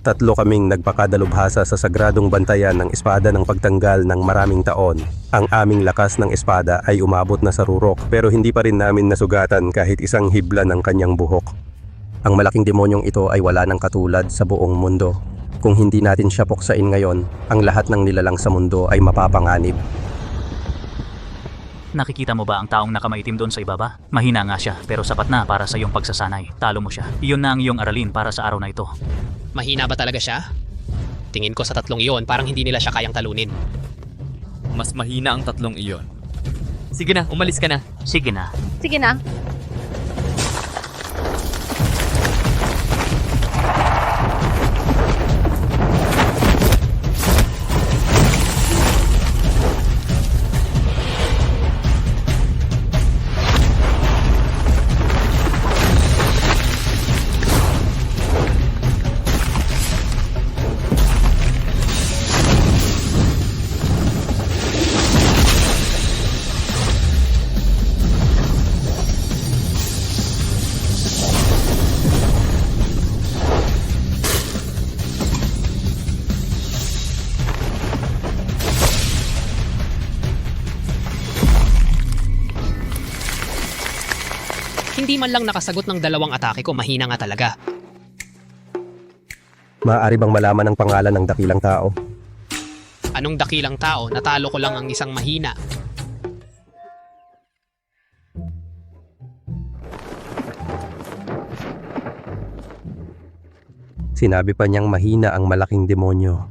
Tatlo kaming nagpakadalubhasa sa sagradong bantayan ng espada ng pagtanggal ng maraming taon. Ang aming lakas ng espada ay umabot na sa rurok pero hindi pa rin namin nasugatan kahit isang hibla ng kanyang buhok. Ang malaking demonyong ito ay wala ng katulad sa buong mundo. Kung hindi natin siya puksain ngayon, ang lahat ng nilalang sa mundo ay mapapanganib. Nakikita mo ba ang taong nakamaitim doon sa ibaba? Mahina nga siya, pero sapat na para sa iyong pagsasanay. Talo mo siya. Iyon na ang iyong aralin para sa araw na ito. Mahina ba talaga siya? Tingin ko sa tatlong iyon, parang hindi nila siya kayang talunin. Mas mahina ang tatlong iyon. Sige na, umalis ka na. Sige na. Sige na. Hindi man lang nakasagot ng dalawang atake ko, mahina nga talaga. Maaari bang malaman ang pangalan ng dakilang tao? Anong dakilang tao, natalo ko lang ang isang mahina. Sinabi pa niyang mahina ang malaking demonyo.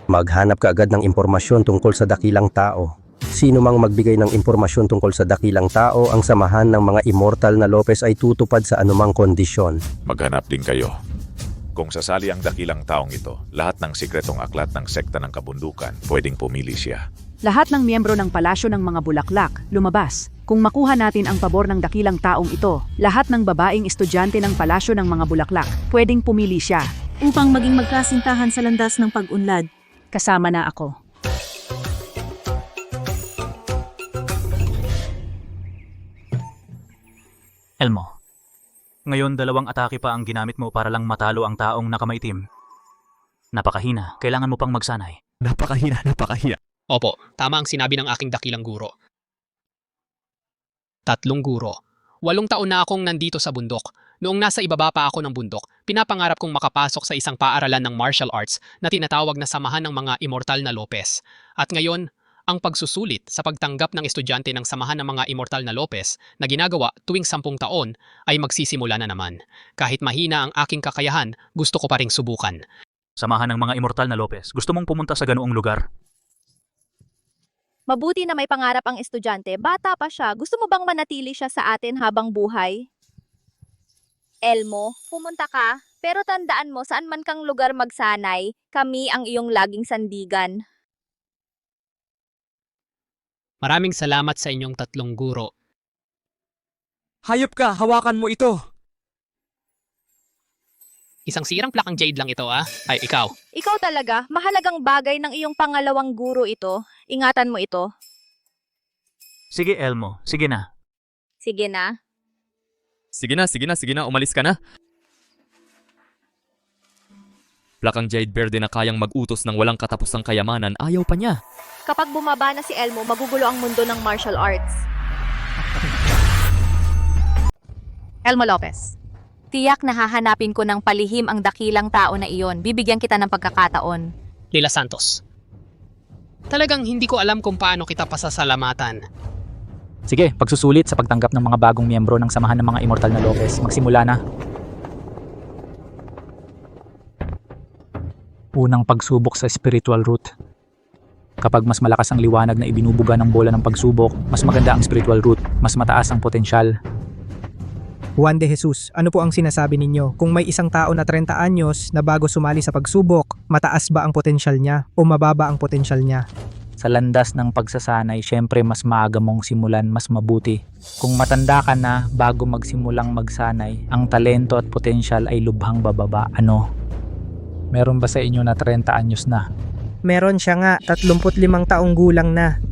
Maghanap ka agad ng impormasyon tungkol sa dakilang tao. Sino mang magbigay ng impormasyon tungkol sa dakilang tao, ang samahan ng mga immortal na Lopez ay tutupad sa anumang kondisyon. Maghanap din kayo. Kung sasali ang dakilang taong ito, lahat ng sikretong aklat ng sekta ng kabundukan, pwedeng pumili siya. Lahat ng miyembro ng palasyo ng mga bulaklak, lumabas. Kung makuha natin ang pabor ng dakilang taong ito, lahat ng babaeng estudyante ng palasyo ng mga bulaklak, pwedeng pumili siya. Upang maging magkasintahan sa landas ng pag-unlad. Kasama na ako. Elmo, ngayon 2 atake pa ang ginamit mo para lang matalo ang taong nakamaitim. Napakahina. Kailangan mo pang magsanay. Napakahina. Opo, tama ang sinabi ng aking dakilang guro. 3 guro. 8 taon na akong nandito sa bundok. Noong nasa ibaba pa ako ng bundok, pinapangarap kong makapasok sa isang paaralan ng martial arts na tinatawag na Samahan ng mga Immortal na Lopez. At ngayon, ang pagsusulit sa pagtanggap ng estudyante ng Samahan ng mga Immortal na Lopez na ginagawa tuwing 10 taon ay magsisimula na naman. Kahit mahina ang aking kakayahan, gusto ko pa ring subukan. Samahan ng mga immortal na Lopez. Gusto mong pumunta sa ganoong lugar? Mabuti na may pangarap ang estudyante. Bata pa siya. Gusto mo bang manatili siya sa atin habang buhay? Elmo, pumunta ka. Pero tandaan mo, saan man kang lugar magsanay, kami ang iyong laging sandigan. Maraming salamat sa inyong 3 guro. Hayop ka, hawakan mo ito. Isang sirang plakang jade lang ito, ah. Ay, ikaw. Ikaw talaga, mahalagang bagay ng iyong pangalawang guro ito. Ingatan mo ito. Sige, Elmo. Sige na. Sige na. Sige na, umalis ka na. Plakang Jade Verde na kayang mag-utos ng walang katapusang kayamanan, ayaw pa niya. Kapag bumaba na si Elmo, magugulo ang mundo ng martial arts. Elmo Lopez. Tiyak na hahanapin ko ng palihim ang dakilang tao na iyon. Bibigyan kita ng pagkakataon. Lila Santos. Talagang hindi ko alam kung paano kita pasasalamatan. Sige, pagsusulit sa pagtanggap ng mga bagong miyembro ng Samahan ng mga Immortal na Lopez. Magsimula na. Unang pagsubok sa spiritual root. Kapag mas malakas ang liwanag na ibinubuga ng bola ng pagsubok, mas maganda ang spiritual root, mas mataas ang potensyal. Juan de Jesus, ano po ang sinasabi ninyo? Kung may isang tao na 30 anyos na bago sumali sa pagsubok, mataas ba ang potensyal niya o mababa ang potensyal niya? Sa landas ng pagsasanay, syempre mas maaga mong simulan, mas mabuti. Kung matanda ka na bago magsimulang magsanay, ang talento at potensyal ay lubhang bababa. Ano? Meron ba sa inyo na 30 anyos na? Meron siya nga, 35 taong gulang na.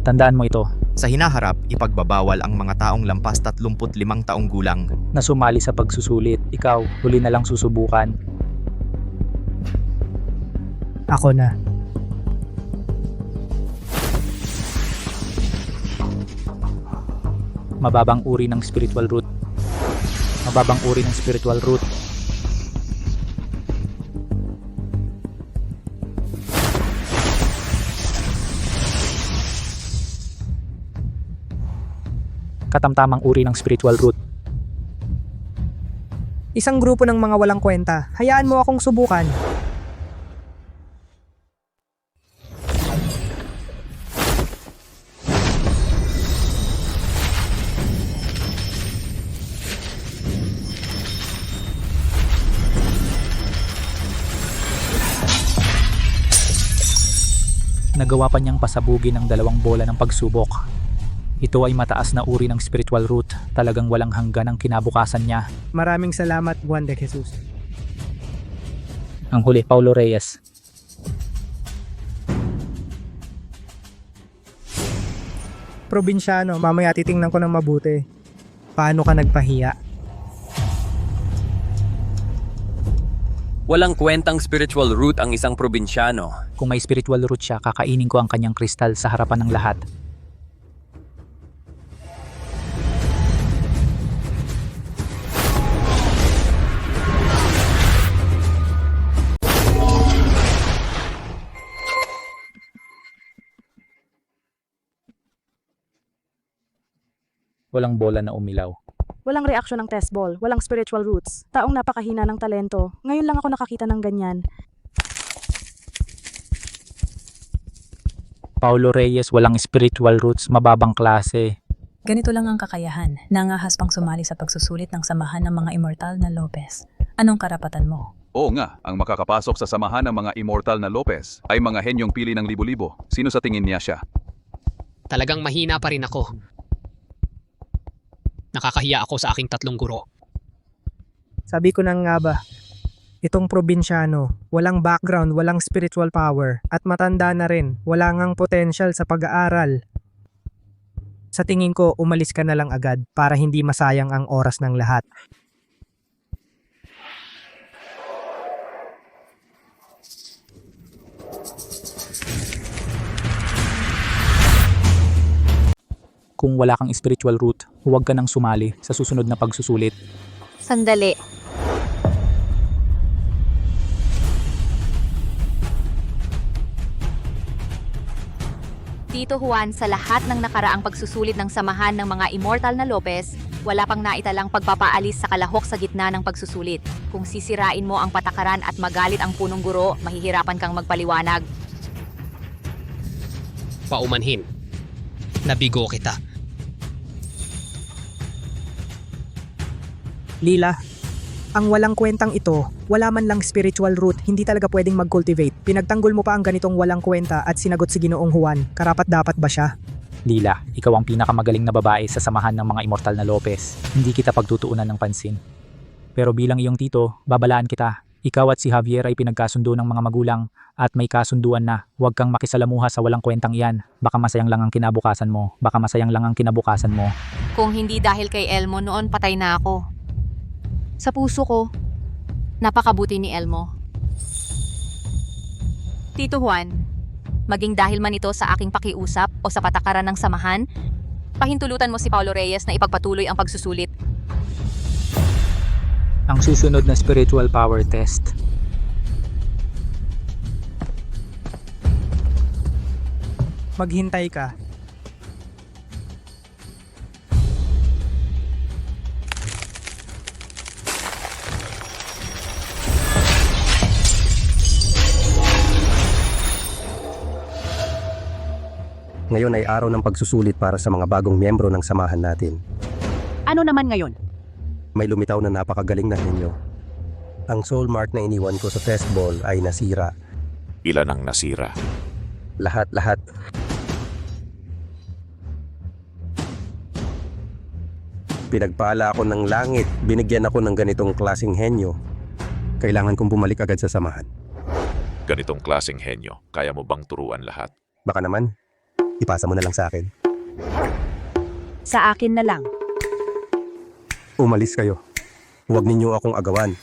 Tandaan mo ito, Sa hinaharap, ipagbabawal ang mga taong lampas 35 taong gulang. na sumali sa pagsusulit. Ikaw, huli na lang susubukan. Ako na. Mababang uri ng spiritual root. Mababang uri ng spiritual root. Katamtamang uri ng spiritual root. Isang grupo ng mga walang kwenta. Hayaan mo akong subukan. Nagawa pa niyang pasabugin ang 2 bola ng pagsubok. Ito ay mataas na uri ng spiritual root. Talagang walang hanggan ang kinabukasan niya. Maraming salamat, Juan de Jesus. Ang huli, Paulo Reyes. Probinsyano, mamaya titingnan ko ng mabuti. Paano ka nagpahiya? Walang kwentang spiritual root ang isang probinsyano. Kung may spiritual root siya, kakainin ko ang kanyang kristal sa harapan ng lahat. Walang bola na umilaw. Walang reaksyon ng test ball, walang spiritual roots. Taong napakahina ng talento. Ngayon lang ako nakakita ng ganyan. Paulo Reyes, walang spiritual roots, mababang klase. Ganito lang ang kakayahan. Nangahas pang sumali sa pagsusulit ng samahan ng mga immortal na Lopez. Anong karapatan mo? Oo nga, ang makakapasok sa samahan ng mga immortal na Lopez ay mga henyong pili ng libo-libo. Sino sa tingin niya siya? Talagang mahina pa rin ako. Nakakahiya ako sa aking 3 guro. Sabi ko na nga ba, itong probinsyano, walang background, walang spiritual power, at matanda na rin, wala ngang potential sa pag-aaral. Sa tingin ko, umalis ka na lang agad para hindi masayang ang oras ng lahat. Kung wala kang spiritual root, huwag ka nang sumali sa susunod na pagsusulit. Sandali. Tito Juan, sa lahat ng nakaraang pagsusulit ng samahan ng mga immortal na Lopez, wala pang naitalang pagpapaalis sa kalahok sa gitna ng pagsusulit. Kung sisirain mo ang patakaran at magalit ang punong guro, mahihirapan kang magpaliwanag. Paumanhin. Nabigo kita. Lila, ang walang kwentang ito, wala man lang spiritual root, hindi talaga pwedeng mag-cultivate. Pinagtanggol mo pa ang ganitong walang kwenta at sinagot si Ginoong Juan. Karapat dapat ba siya? Lila, ikaw ang pinakamagaling na babae sa samahan ng mga immortal na Lopez. Hindi kita pagtutuunan ng pansin. Pero bilang iyong tito, babalaan kita. Ikaw at si Javier ay pinagkasundo ng mga magulang at may kasunduan na huwag kang makisalamuha sa walang kwentang iyan. Baka masayang lang ang kinabukasan mo. Baka masayang lang ang kinabukasan mo. Kung hindi dahil kay Elmo, noon patay na ako. Sa puso ko, napakabuti ni Elmo. Tito Juan, maging dahil man ito sa aking pakiusap o sa patakaran ng samahan, pahintulutan mo si Paulo Reyes na ipagpatuloy ang pagsusulit. Ang susunod na spiritual power test. Maghintay ka. Ngayon ay araw ng pagsusulit para sa mga bagong miyembro ng samahan natin. Ano naman ngayon? May lumitaw na napakagaling na henyo. Ang soul mark na iniwan ko sa test ball ay nasira. Ilan ang nasira? Lahat. Pinagpala ako ng langit, binigyan ako ng ganitong klaseng henyo. Kailangan kong bumalik agad sa samahan. Ganitong klaseng henyo, kaya mo bang turuan lahat? Baka naman. Ipasa mo na lang sa akin. Sa akin na lang. Umalis kayo. Huwag ninyo akong agawan.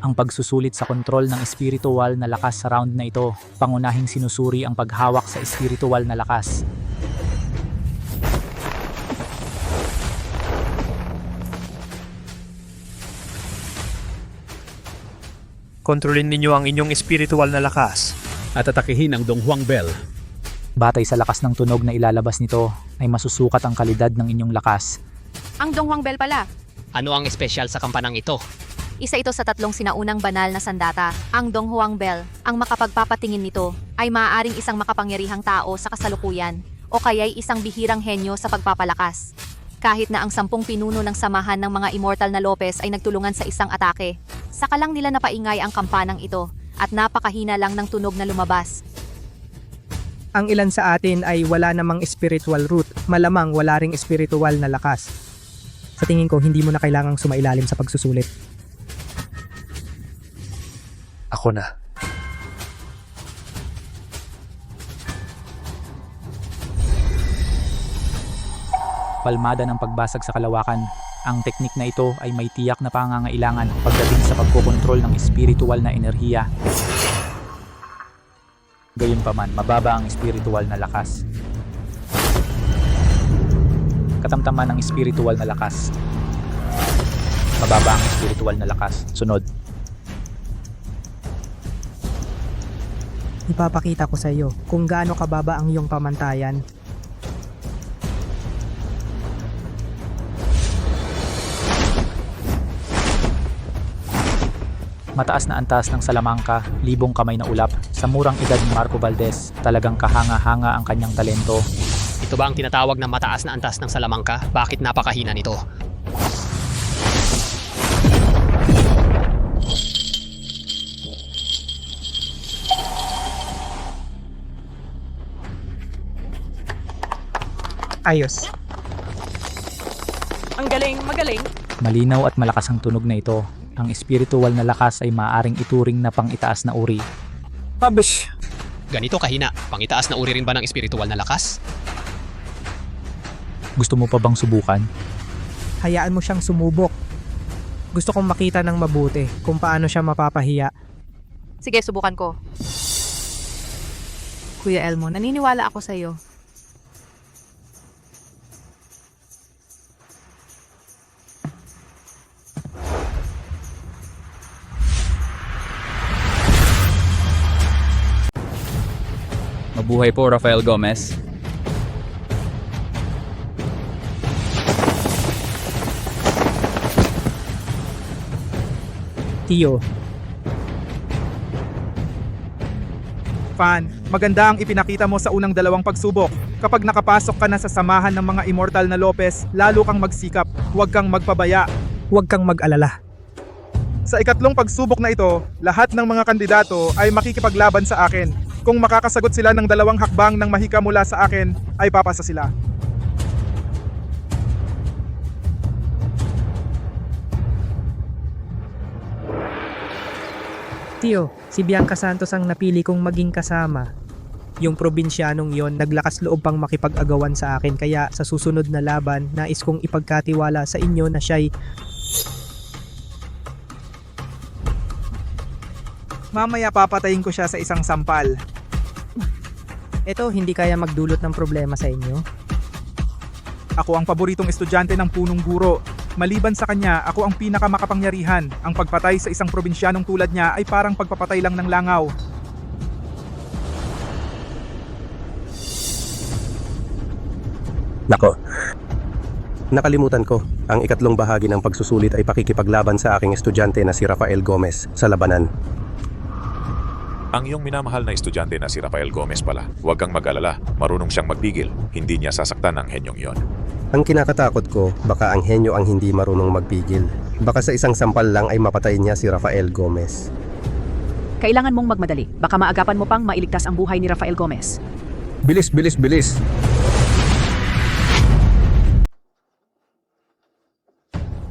Ang pagsusulit sa kontrol ng espiritual na lakas sa round na ito, pangunahing sinusuri ang paghawak sa espiritual na lakas. Kontrolin ninyo ang inyong espiritual na lakas at atakihin ang Dong Huang Bell. Batay sa lakas ng tunog na ilalabas nito, ay masusukat ang kalidad ng inyong lakas. Ang Dong Huang Bell pala. Ano ang espesyal sa kampanang ito? Isa ito sa 3 sinaunang banal na sandata. Ang Dong Huang Bell, ang makapagpapatingin nito, ay maaaring isang makapangyarihang tao sa kasalukuyan o kaya'y isang bihirang henyo sa pagpapalakas. Kahit na ang 10 pinuno ng samahan ng mga immortal na Lopez ay nagtulungan sa isang atake, saka lang nila napaingay ang kampanang ito at napakahina lang ng tunog na lumabas. Ang ilan sa atin ay wala namang spiritual root, malamang wala ring spiritual na lakas. Sa tingin ko, hindi mo na kailangang sumailalim sa pagsusulit. Ako na. Palmada ng pagbasag sa kalawakan. Ang teknik na ito ay may tiyak na pangangailangan pagdating sa pagkokontrol ng espiritual na enerhiya. Gayunpaman, mababa ang espiritual na lakas. Katamtaman ng espiritual na lakas. Mababa ang espiritual na lakas. Sunod. Ipapakita ko sa iyo kung gaano kababa ang iyong pamantayan. Mataas na antas ng Salamanca, libong kamay na ulap. Sa murang edad ni Marco Valdez, talagang kahanga-hanga ang kanyang talento. Ito ba ang tinatawag na mataas na antas ng Salamanca? Bakit napakahina nito? Ayos. Ang galing, magaling. Malinaw at malakas ang tunog na ito. Ang espiritual na lakas ay maaaring ituring na pang-itaas na uri. Pabish! Ganito kahina, pangitaas na uri rin ba ng espiritual na lakas? Gusto mo pa bang subukan? Hayaan mo siyang sumubok. Gusto kong makita ng mabuti kung paano siya mapapahiya. Sige, subukan ko. Kuya Elmo, naniniwala ako sa iyo. Mabuhay po, Rafael Gomez. Tio, Fan, maganda ang ipinakita mo sa unang 2 pagsubok. Kapag nakapasok ka na sa samahan ng mga immortal na Lopez, lalo kang magsikap, huwag kang magpabaya. huwag kang mag-alala. Sa ikatlong pagsubok na ito, lahat ng mga kandidato ay makikipaglaban sa akin. Kung makakasagot sila ng 2 hakbang ng mahika mula sa akin, ay papasa sila. Tio, si Bianca Santos ang napili kong maging kasama. Yung probinsyanong yon naglakas loob pang makipag-agawan sa akin, kaya sa susunod na laban, nais kong ipagkatiwala sa inyo na siya'y... Mamaya papatayin ko siya sa isang sampal. Eto, hindi kaya magdulot ng problema sa inyo? Ako ang paboritong estudyante ng punong guro. Maliban sa kanya, ako ang pinakamakapangyarihan. Ang pagpatay sa isang probinsyanong tulad niya ay parang pagpapatay lang ng langaw. Nako. Nakalimutan ko. Ang ikatlong bahagi ng pagsusulit ay pakikipaglaban sa aking estudyante na si Rafael Gomez sa labanan. Ang iyong minamahal na estudyante na si Rafael Gomez pala. Huwag kang mag-alala, marunong siyang magpigil. Hindi niya sasaktan ang henyong iyon. Ang kinakatakot ko, baka ang henyo ang hindi marunong magpigil. Baka sa isang sampal lang ay mapatay niya si Rafael Gomez. Kailangan mong magmadali. Baka maagapan mo pang mailigtas ang buhay ni Rafael Gomez. Bilis, bilis, bilis!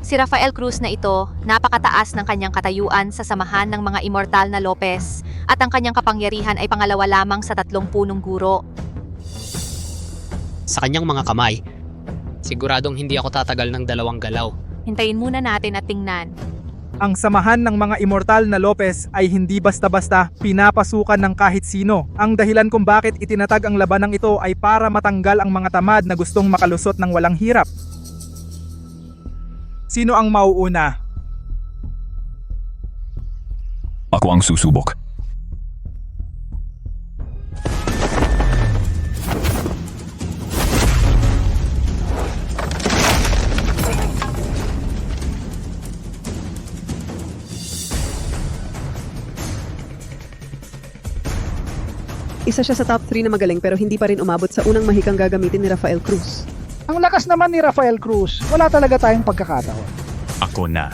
Si Rafael Cruz na ito, napakataas ng kanyang katayuan sa samahan ng mga immortal na Lopez at ang kanyang kapangyarihan ay pangalawa lamang sa 3 punong guro. Sa kanyang mga kamay, siguradong hindi ako tatagal ng 2 galaw. Hintayin muna natin at tingnan. Ang samahan ng mga immortal na Lopez ay hindi basta-basta pinapasukan ng kahit sino. Ang dahilan kung bakit itinatag ang labanang ito ay para matanggal ang mga tamad na gustong makalusot ng walang hirap. Sino ang mauuna? Ako ang susubok. Isa siya sa top 3 na magaling pero hindi pa rin umabot sa unang mahikang gagamitin ni Rafael Cruz. Ang lakas naman ni Rafael Cruz. Wala talaga tayong pagkakataon. Ako na.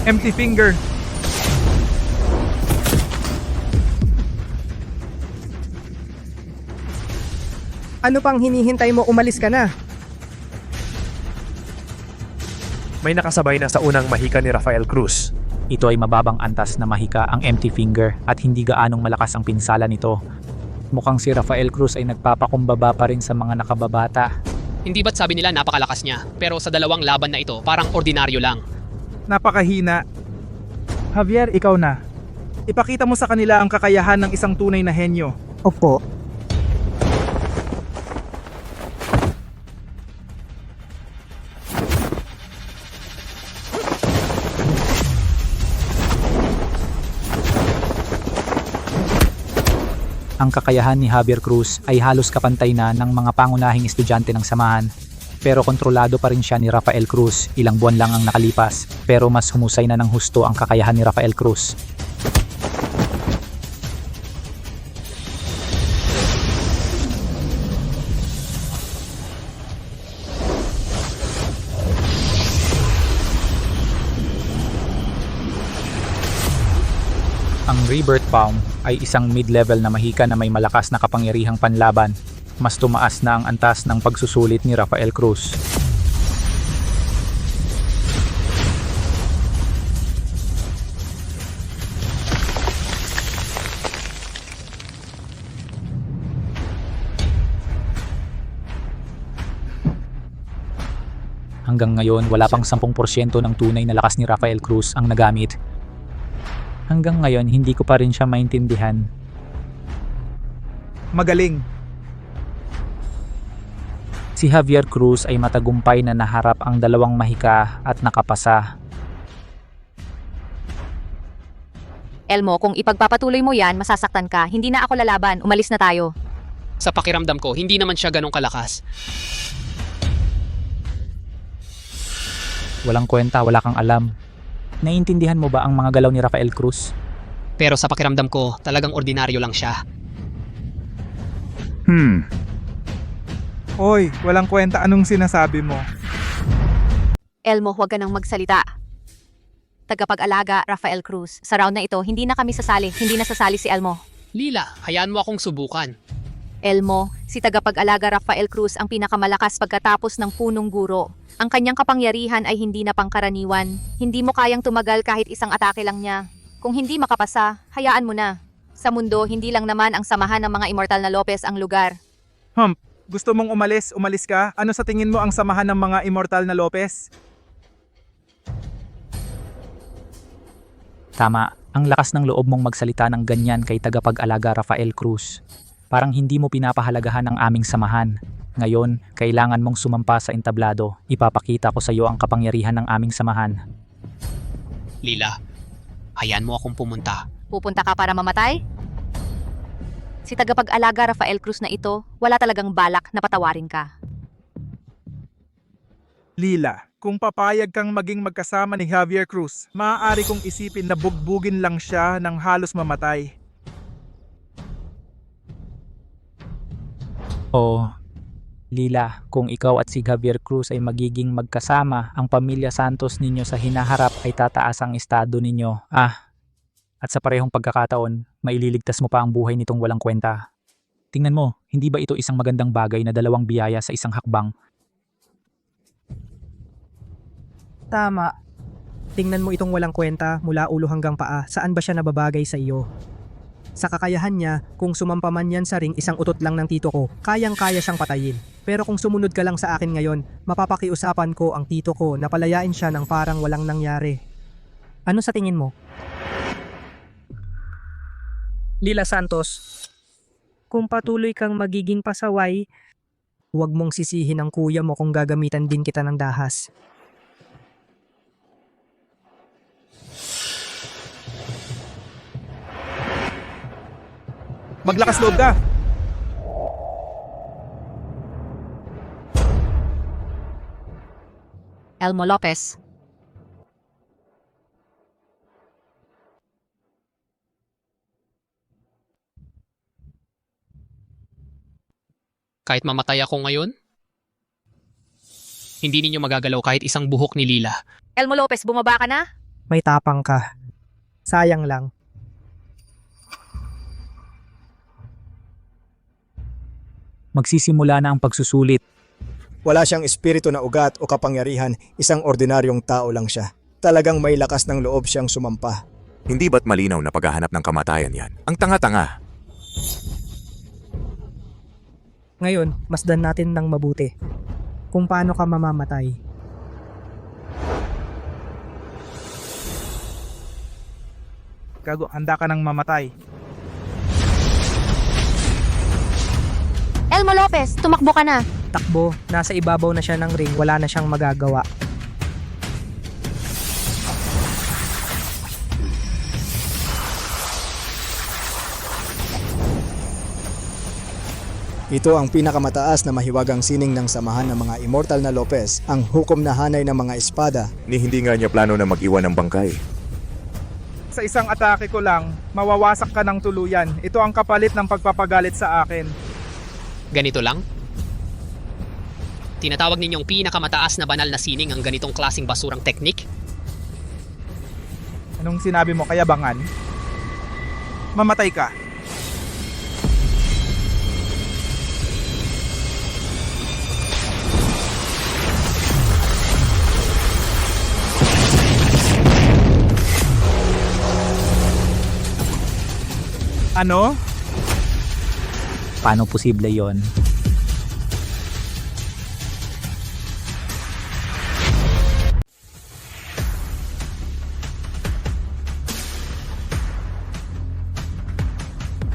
Empty finger. Ano pang hinihintay mo? Umalis ka na. May nakasabay na sa unang mahika ni Rafael Cruz. Ito ay mababang antas na mahika ang empty finger at hindi gaanong malakas ang pinsala nito. Mukhang si Rafael Cruz ay nagpapakumbaba pa rin sa mga nakababata. Hindi ba't sabi nila napakalakas niya, pero sa 2 laban na ito parang ordinaryo lang. Napakahina. Javier, ikaw na. Ipakita mo sa kanila ang kakayahan ng isang tunay na henyo. Opo. Ang kakayahan ni Javier Cruz ay halos kapantay na ng mga pangunahing estudyante ng samahan. Pero kontrolado pa rin siya ni Rafael Cruz. Ilang buwan lang ang nakalipas, pero mas humusay na ng husto ang kakayahan ni Rafael Cruz. Ang Rebirth Palm ay isang mid-level na mahika na may malakas na kapangyarihang panlaban. Mas tumaas na ang antas ng pagsusulit ni Rafael Cruz. Hanggang ngayon, wala pang 10% ng tunay na lakas ni Rafael Cruz ang nagamit. Hanggang ngayon, hindi ko pa rin siya maintindihan. Magaling. Si Javier Cruz ay matagumpay na naharap ang 2 mahika at nakapasa. Elmo, kung ipagpapatuloy mo yan, masasaktan ka. Hindi na ako lalaban. Umalis na tayo. Sa pakiramdam ko, hindi naman siya ganong kalakas. Walang kwenta, wala kang alam. Naiintindihan mo ba ang mga galaw ni Rafael Cruz? Pero sa pakiramdam ko, talagang ordinaryo lang siya. Oy, walang kwenta anong sinasabi mo. Elmo, huwag ka nang magsalita. Tagapag-alaga, Rafael Cruz. Sa round na ito, hindi na kami sasali. Hindi na sasali si Elmo. Lila, hayaan mo akong subukan. Elmo, si tagapag-alaga Rafael Cruz ang pinakamalakas pagkatapos ng punong guro. Ang kanyang kapangyarihan ay hindi na pangkaraniwan. Hindi mo kayang tumagal kahit isang atake lang niya. Kung hindi makapasa, hayaan mo na. Sa mundo, hindi lang naman ang samahan ng mga immortal na Lopez ang lugar. Gusto mong umalis? Umalis ka? Ano sa tingin mo ang samahan ng mga immortal na Lopez? Tama, ang lakas ng loob mong magsalita ng ganyan kay tagapag-alaga Rafael Cruz. Parang hindi mo pinapahalagahan ang aming samahan. Ngayon, kailangan mong sumampa sa entablado. Ipapakita ko sa iyo ang kapangyarihan ng aming samahan. Lila, hayaan mo akong pumunta. Pupunta ka para mamatay? Si tagapag-alaga Rafael Cruz na ito, wala talagang balak na patawarin ka. Lila, kung papayag kang maging magkasama ni Javier Cruz, maaari kong isipin na bugbugin lang siya ng halos mamatay. Lila, kung ikaw at si Javier Cruz ay magiging magkasama, ang pamilya Santos ninyo sa hinaharap ay tataas ang estado ninyo. At sa parehong pagkakataon, maililigtas mo pa ang buhay nitong walang kwenta. Tingnan mo, hindi ba ito isang magandang bagay na dalawang biyaya sa isang hakbang? Tama. Tingnan mo itong walang kwenta mula ulo hanggang paa. Saan ba siya nababagay sa iyo? Sa kakayahan niya, kung sumampa man yan sa ring isang utot lang ng tito ko, kayang-kaya siyang patayin. Pero kung sumunod ka lang sa akin ngayon, mapapakiusapan ko ang tito ko na palayain siya ng parang walang nangyari. Ano sa tingin mo? Lila Santos, kung patuloy kang magiging pasaway, huwag mong sisihin ang kuya mo kung gagamitan din kita ng dahas. Maglakas loob ka! Elmo Lopez. Kahit mamatay ako ngayon, hindi ninyo magagalaw kahit isang buhok ni Lila. Elmo Lopez, bumaba ka na? May tapang ka. Sayang lang. Magsisimula na ang pagsusulit. Wala siyang espiritu na ugat o kapangyarihan, isang ordinaryong tao lang siya. Talagang may lakas ng loob siyang sumampa. Hindi ba't malinaw na paghahanap ng kamatayan yan? Ang tanga-tanga. Ngayon, masdan natin ng mabuti. Kung paano ka mamamatay. Gago, handa ka nang mamatay. Elmo Lopez, tumakbo ka na. Takbo, nasa ibabaw na siya ng ring, wala na siyang magagawa. Ito ang pinakamataas na mahiwagang sining ng samahan ng mga immortal na Lopez, ang hukom na hanay ng mga espada. Ni hindi nga niya plano na mag-iwan ng bangkay. Sa isang atake ko lang, mawawasak ka ng tuluyan. Ito ang kapalit ng pagpapagalit sa akin. Ganito lang? Tinatawag ninyong pinakamataas na banal na sining ang ganitong klaseng basurang teknik? Anong sinabi mo, kayabangan? Mamatay ka. Ano? Paano posible yon?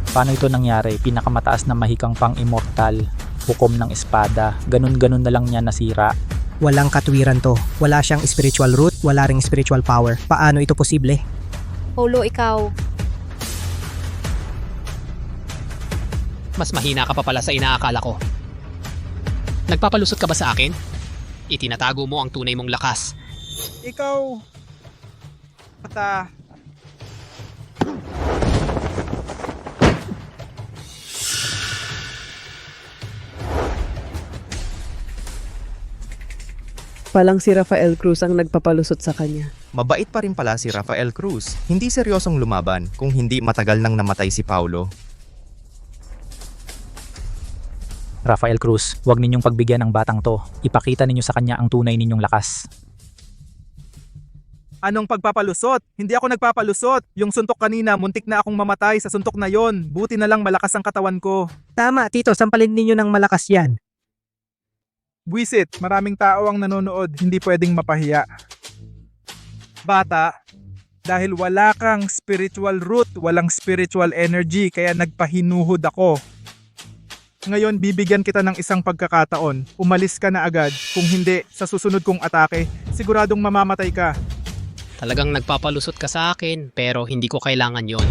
Paano ito nangyari? Pinakamataas na mahikang pang-immortal, hukom ng espada, ganun-ganun na lang niya nasira. Walang katwiran to. Wala siyang spiritual root, wala ring spiritual power. Paano ito posible? Polo, ikaw. Mas mahina ka pa pala sa inaakala ko. Nagpapalusot ka ba sa akin? Itinatago mo ang tunay mong lakas. Ikaw... Palang si Rafael Cruz ang nagpapalusot sa kanya. Mabait pa rin pala si Rafael Cruz. Hindi seryosong lumaban kung hindi matagal nang namatay si Paulo. Rafael Cruz, huwag ninyong pagbigyan ng batang to. Ipakita ninyo sa kanya ang tunay ninyong lakas. Anong pagpapalusot? Hindi ako nagpapalusot. Yung suntok kanina, muntik na akong mamatay sa suntok na yon. Buti na lang malakas ang katawan ko. Tama, tito, sampalin ninyo ng malakas yan. Buisit, maraming tao ang nanonood, hindi pwedeng mapahiya. Bata, dahil wala kang spiritual root, walang spiritual energy, kaya nagpahinuhod ako. Ngayon, bibigyan kita ng isang pagkakataon. Umalis ka na agad. Kung hindi, sa susunod kong atake, siguradong mamamatay ka. Talagang nagpapalusot ka sa akin, pero hindi ko kailangan yon.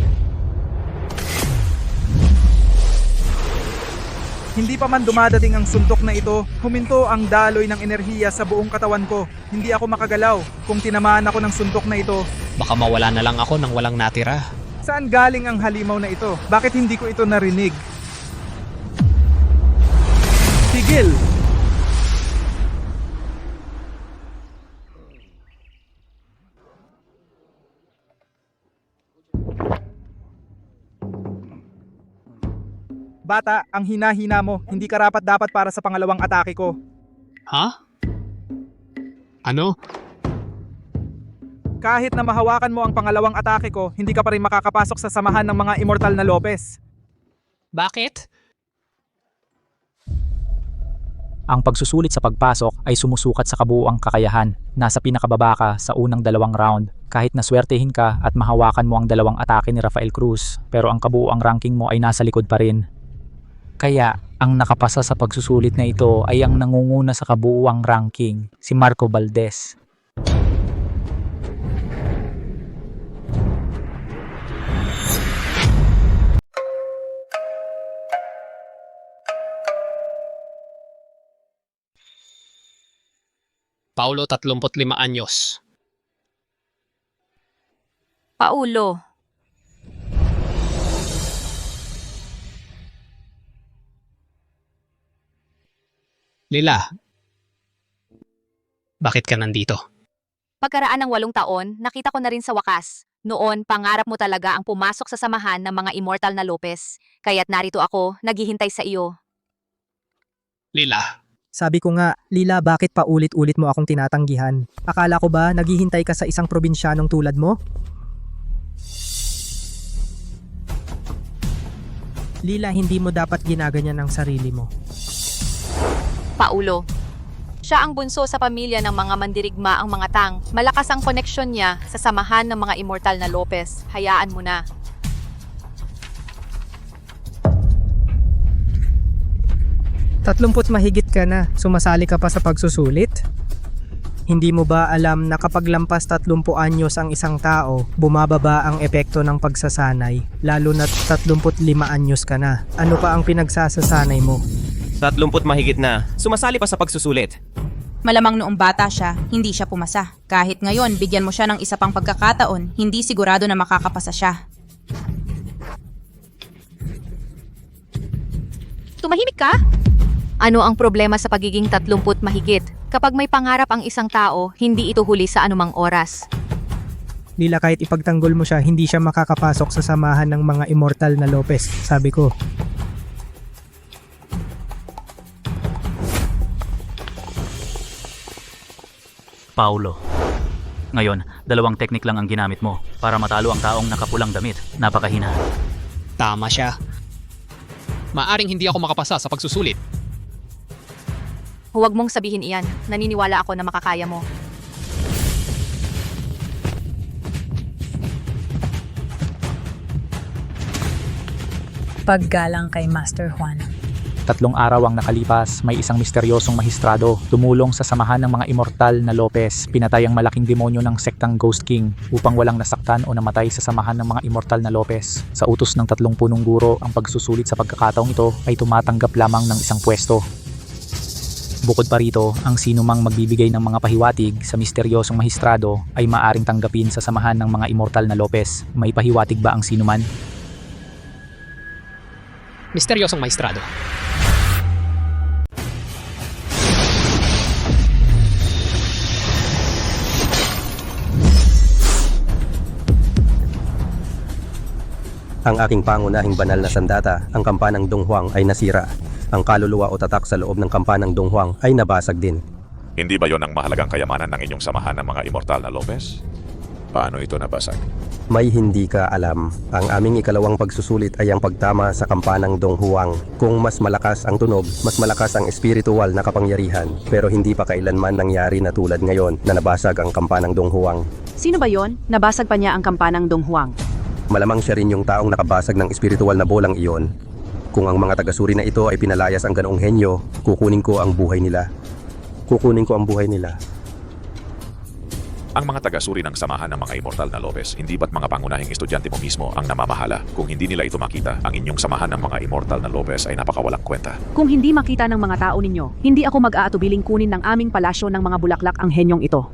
Hindi pa man dumadating ang suntok na ito, huminto ang daloy ng enerhiya sa buong katawan ko. Hindi ako makagalaw. Kung tinamaan ako ng suntok na ito, baka mawala na lang ako nang walang natira. saan galing ang halimaw na ito? Bakit hindi ko ito narinig? Tigil! Bata, ang hina-hina mo. Hindi karapat-dapat para sa pangalawang atake ko. Ha? Ano? Kahit na mahawakan mo ang pangalawang atake ko, hindi ka pa rin makakapasok sa samahan ng mga immortal na Lopez. Bakit? Ang pagsusulit sa pagpasok ay sumusukat sa kabuuang kakayahan. Nasa pinakababa ka sa unang 2 round. Kahit na swertehin ka at mahawakan mo ang 2 atake ni Rafael Cruz, pero ang kabuuang ranking mo ay nasa likod pa rin. Kaya, ang nakapasa sa pagsusulit na ito ay ang nangunguna sa kabuuang ranking, si Marco Valdez. Paulo, 35 anyos. Paulo. Lila, bakit ka nandito? Pagkaraan ng 8 taon, nakita ko na rin sa wakas. Noon, pangarap mo talaga ang pumasok sa samahan ng mga immortal na Lopez. Kaya't narito ako, naghihintay sa iyo. Lila, Sabi ko nga, Lila, bakit pa ulit-ulit mo akong tinatanggihan? Akala ko ba naghihintay ka sa isang probinsyanong tulad mo? Lila, hindi mo dapat ginaganyan ang sarili mo. Paulo. Siya ang bunso sa pamilya ng mga mandirigma ang mga tang. Malakas ang koneksyon niya sa samahan ng mga immortal na Lopez. Hayaan mo na. Tatlumput mahigit ka na, sumasali ka pa sa pagsusulit? Hindi mo ba alam na kapag lampas 30 anyos ang isang tao, bumababa ang epekto ng pagsasanay, lalo na 35 anyos ka na? Ano pa ang pinagsasasanay mo? 30 mahigit na, sumasali pa sa pagsusulit. Malamang noong bata siya, hindi siya pumasa. Kahit ngayon, bigyan mo siya ng isa pang pagkakataon, hindi sigurado na makakapasa siya. Tumahimik ka? Ano ang problema sa pagiging 30 mahigit? Kapag may pangarap ang isang tao, hindi ito huli sa anumang oras. Lila, kahit ipagtanggol mo siya, hindi siya makakapasok sa samahan ng mga immortal na Lopez, sabi ko. Paulo. Ngayon, 2 teknik lang ang ginamit mo para matalo ang taong nakapulang damit. Napakahina. Tama siya. Maaring hindi ako makapasa sa pagsusulit. Huwag mong sabihin iyan. Naniniwala ako na makakaya mo. Paggalang kay Master Juan. 3 araw ang nakalipas, may isang misteryosong mahistrado tumulong sa samahan ng mga immortal na Lopez. Pinatay ang malaking demonyo ng sektang Ghost King upang walang nasaktan o namatay sa samahan ng mga immortal na Lopez. Sa utos ng 3 punong guro, ang pagsusulit sa pagkakataong ito ay tumatanggap lamang ng isang pwesto. Bukod pa rito, ang sinumang magbibigay ng mga pahiwatig sa misteryosong mahistrado ay maaring tanggapin sa samahan ng mga immortal na Lopez. May pahiwatig ba ang sinuman? Misteryosong maestrado. Ang aking pangunahing banal na sandata, ang kampanang Dong Huang ay nasira. Ang kaluluwa o tatak sa loob ng kampanang Dong Huang ay nabasag din. Hindi ba yon ang mahalagang kayamanan ng inyong samahan ng mga immortal na Lopez? Paano ito nabasag? May hindi ka alam. Ang aming ikalawang pagsusulit ay ang pagtama sa kampanang Dong Huang. Kung mas malakas ang tunog, mas malakas ang espiritual na kapangyarihan. Pero hindi pa kailanman nangyari na tulad ngayon na nabasag ang kampanang Dong Huang. Sino ba yon? Nabasag pa niya ang kampanang Dong Huang. Malamang siya rin yung taong nakabasag ng espiritual na bolang iyon. Kung ang mga tagasuri na ito ay pinalayas ang ganoong henyo, kukunin ko ang buhay nila. Kukunin ko ang buhay nila. Ang mga tagasuri ng samahan ng mga immortal na Lopez, hindi ba't mga pangunahing estudyante mo mismo ang namamahala? Kung hindi nila ito makita, ang inyong samahan ng mga immortal na Lopez ay napakawalang kwenta. Kung hindi makita ng mga tao ninyo, hindi ako mag-aatubiling kunin ng aming palasyo ng mga bulaklak ang henyong ito.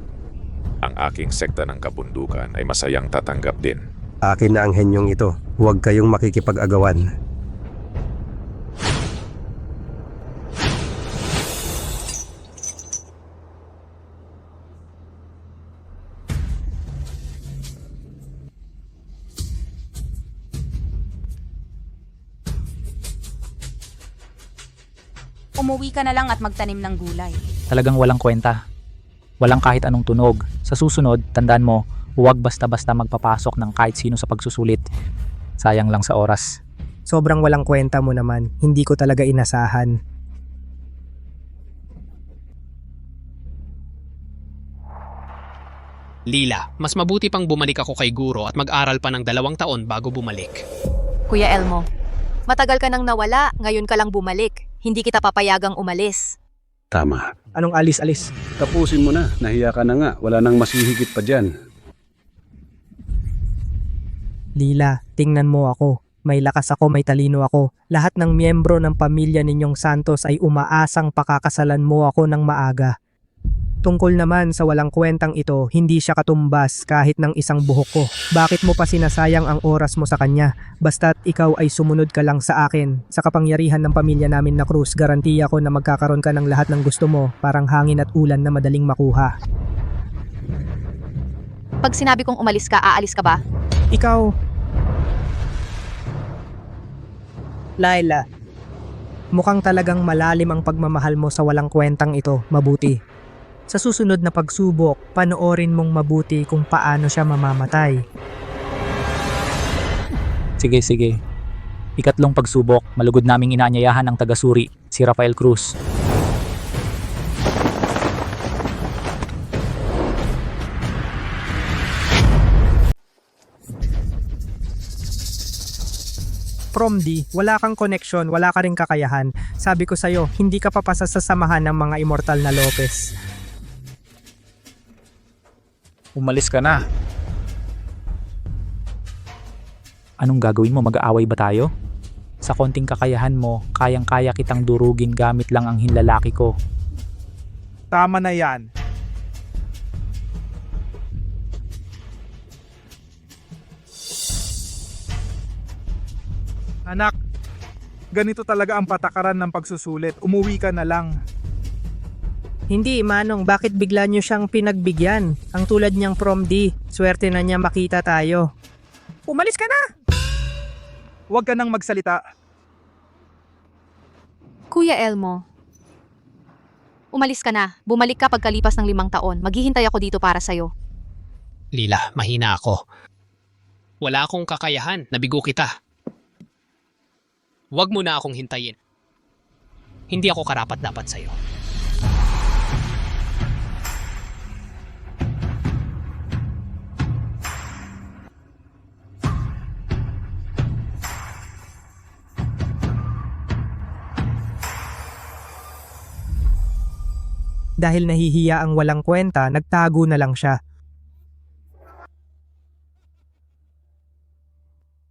Ang aking sekta ng kabundukan ay masayang tatanggap din. Akin na ang henyong ito. Huwag kayong makikipag-agawan. Umuwi ka na lang at magtanim ng gulay. Talagang walang kwenta. Walang kahit anong tunog. Sa susunod, tandaan mo, huwag basta-basta magpapasok ng kahit sino sa pagsusulit. Sayang lang sa oras. Sobrang walang kwenta mo naman. Hindi ko talaga inasahan. Lila, mas mabuti pang bumalik ako kay Guro at mag-aral pa ng 2 taon bago bumalik. Kuya Elmo, matagal ka nang nawala, ngayon ka lang bumalik. Hindi kita papayagang umalis. Tama. Anong alis-alis? Tapusin mo na. Nahiya ka na nga. Wala nang masihigit pa dyan. Lila, tingnan mo ako. May lakas ako, may talino ako. Lahat ng miyembro ng pamilya ninyong Santos ay umaasang pakakasalan mo ako ng maaga. Tungkol naman sa walang kwentang ito, hindi siya katumbas kahit ng isang buhok ko. Bakit mo pa sinasayang ang oras mo sa kanya? Basta't ikaw ay sumunod ka lang sa akin. Sa kapangyarihan ng pamilya namin na Cruz, garantiya ko na magkakaroon ka ng lahat ng gusto mo, parang hangin at ulan na madaling makuha. Pag sinabi kong umalis ka, aalis ka ba? Ikaw... Laila, mukhang talagang malalim ang pagmamahal mo sa walang kwentang ito, mabuti. Sa susunod na pagsubok, panoorin mong mabuti kung paano siya mamamatay. Sige. Ikatlong pagsubok, malugod naming inaanyayahan ng taga-suri, si Rafael Cruz. From D, wala kang koneksyon, wala ka ring kakayahan. Sabi ko sa'yo, hindi ka papasa sa samahan ng mga immortal na Lopez. Umalis ka na. Anong gagawin mo? Mag-aaway ba tayo? Sa konting kakayahan mo, kayang-kaya kitang durugin gamit lang ang hinlalaki ko. Tama na yan. Anak, ganito talaga ang patakaran ng pagsusulit. Umuwi ka na lang. Hindi, Manong, bakit bigla nyo siyang pinagbigyan? Ang tulad niyang From D, swerte na niya makita tayo. Umalis ka na! Huwag ka nang magsalita. Kuya Elmo, umalis ka na. Bumalik ka pagkalipas ng 5 taon. Maghihintay ako dito para sa'yo. Lila, mahina ako. Wala akong kakayahan. Nabigo kita. Huwag mo na akong hintayin. Hindi ako karapat-dapat sa'yo. Dahil nahihiya ang walang kwenta, nagtago na lang siya.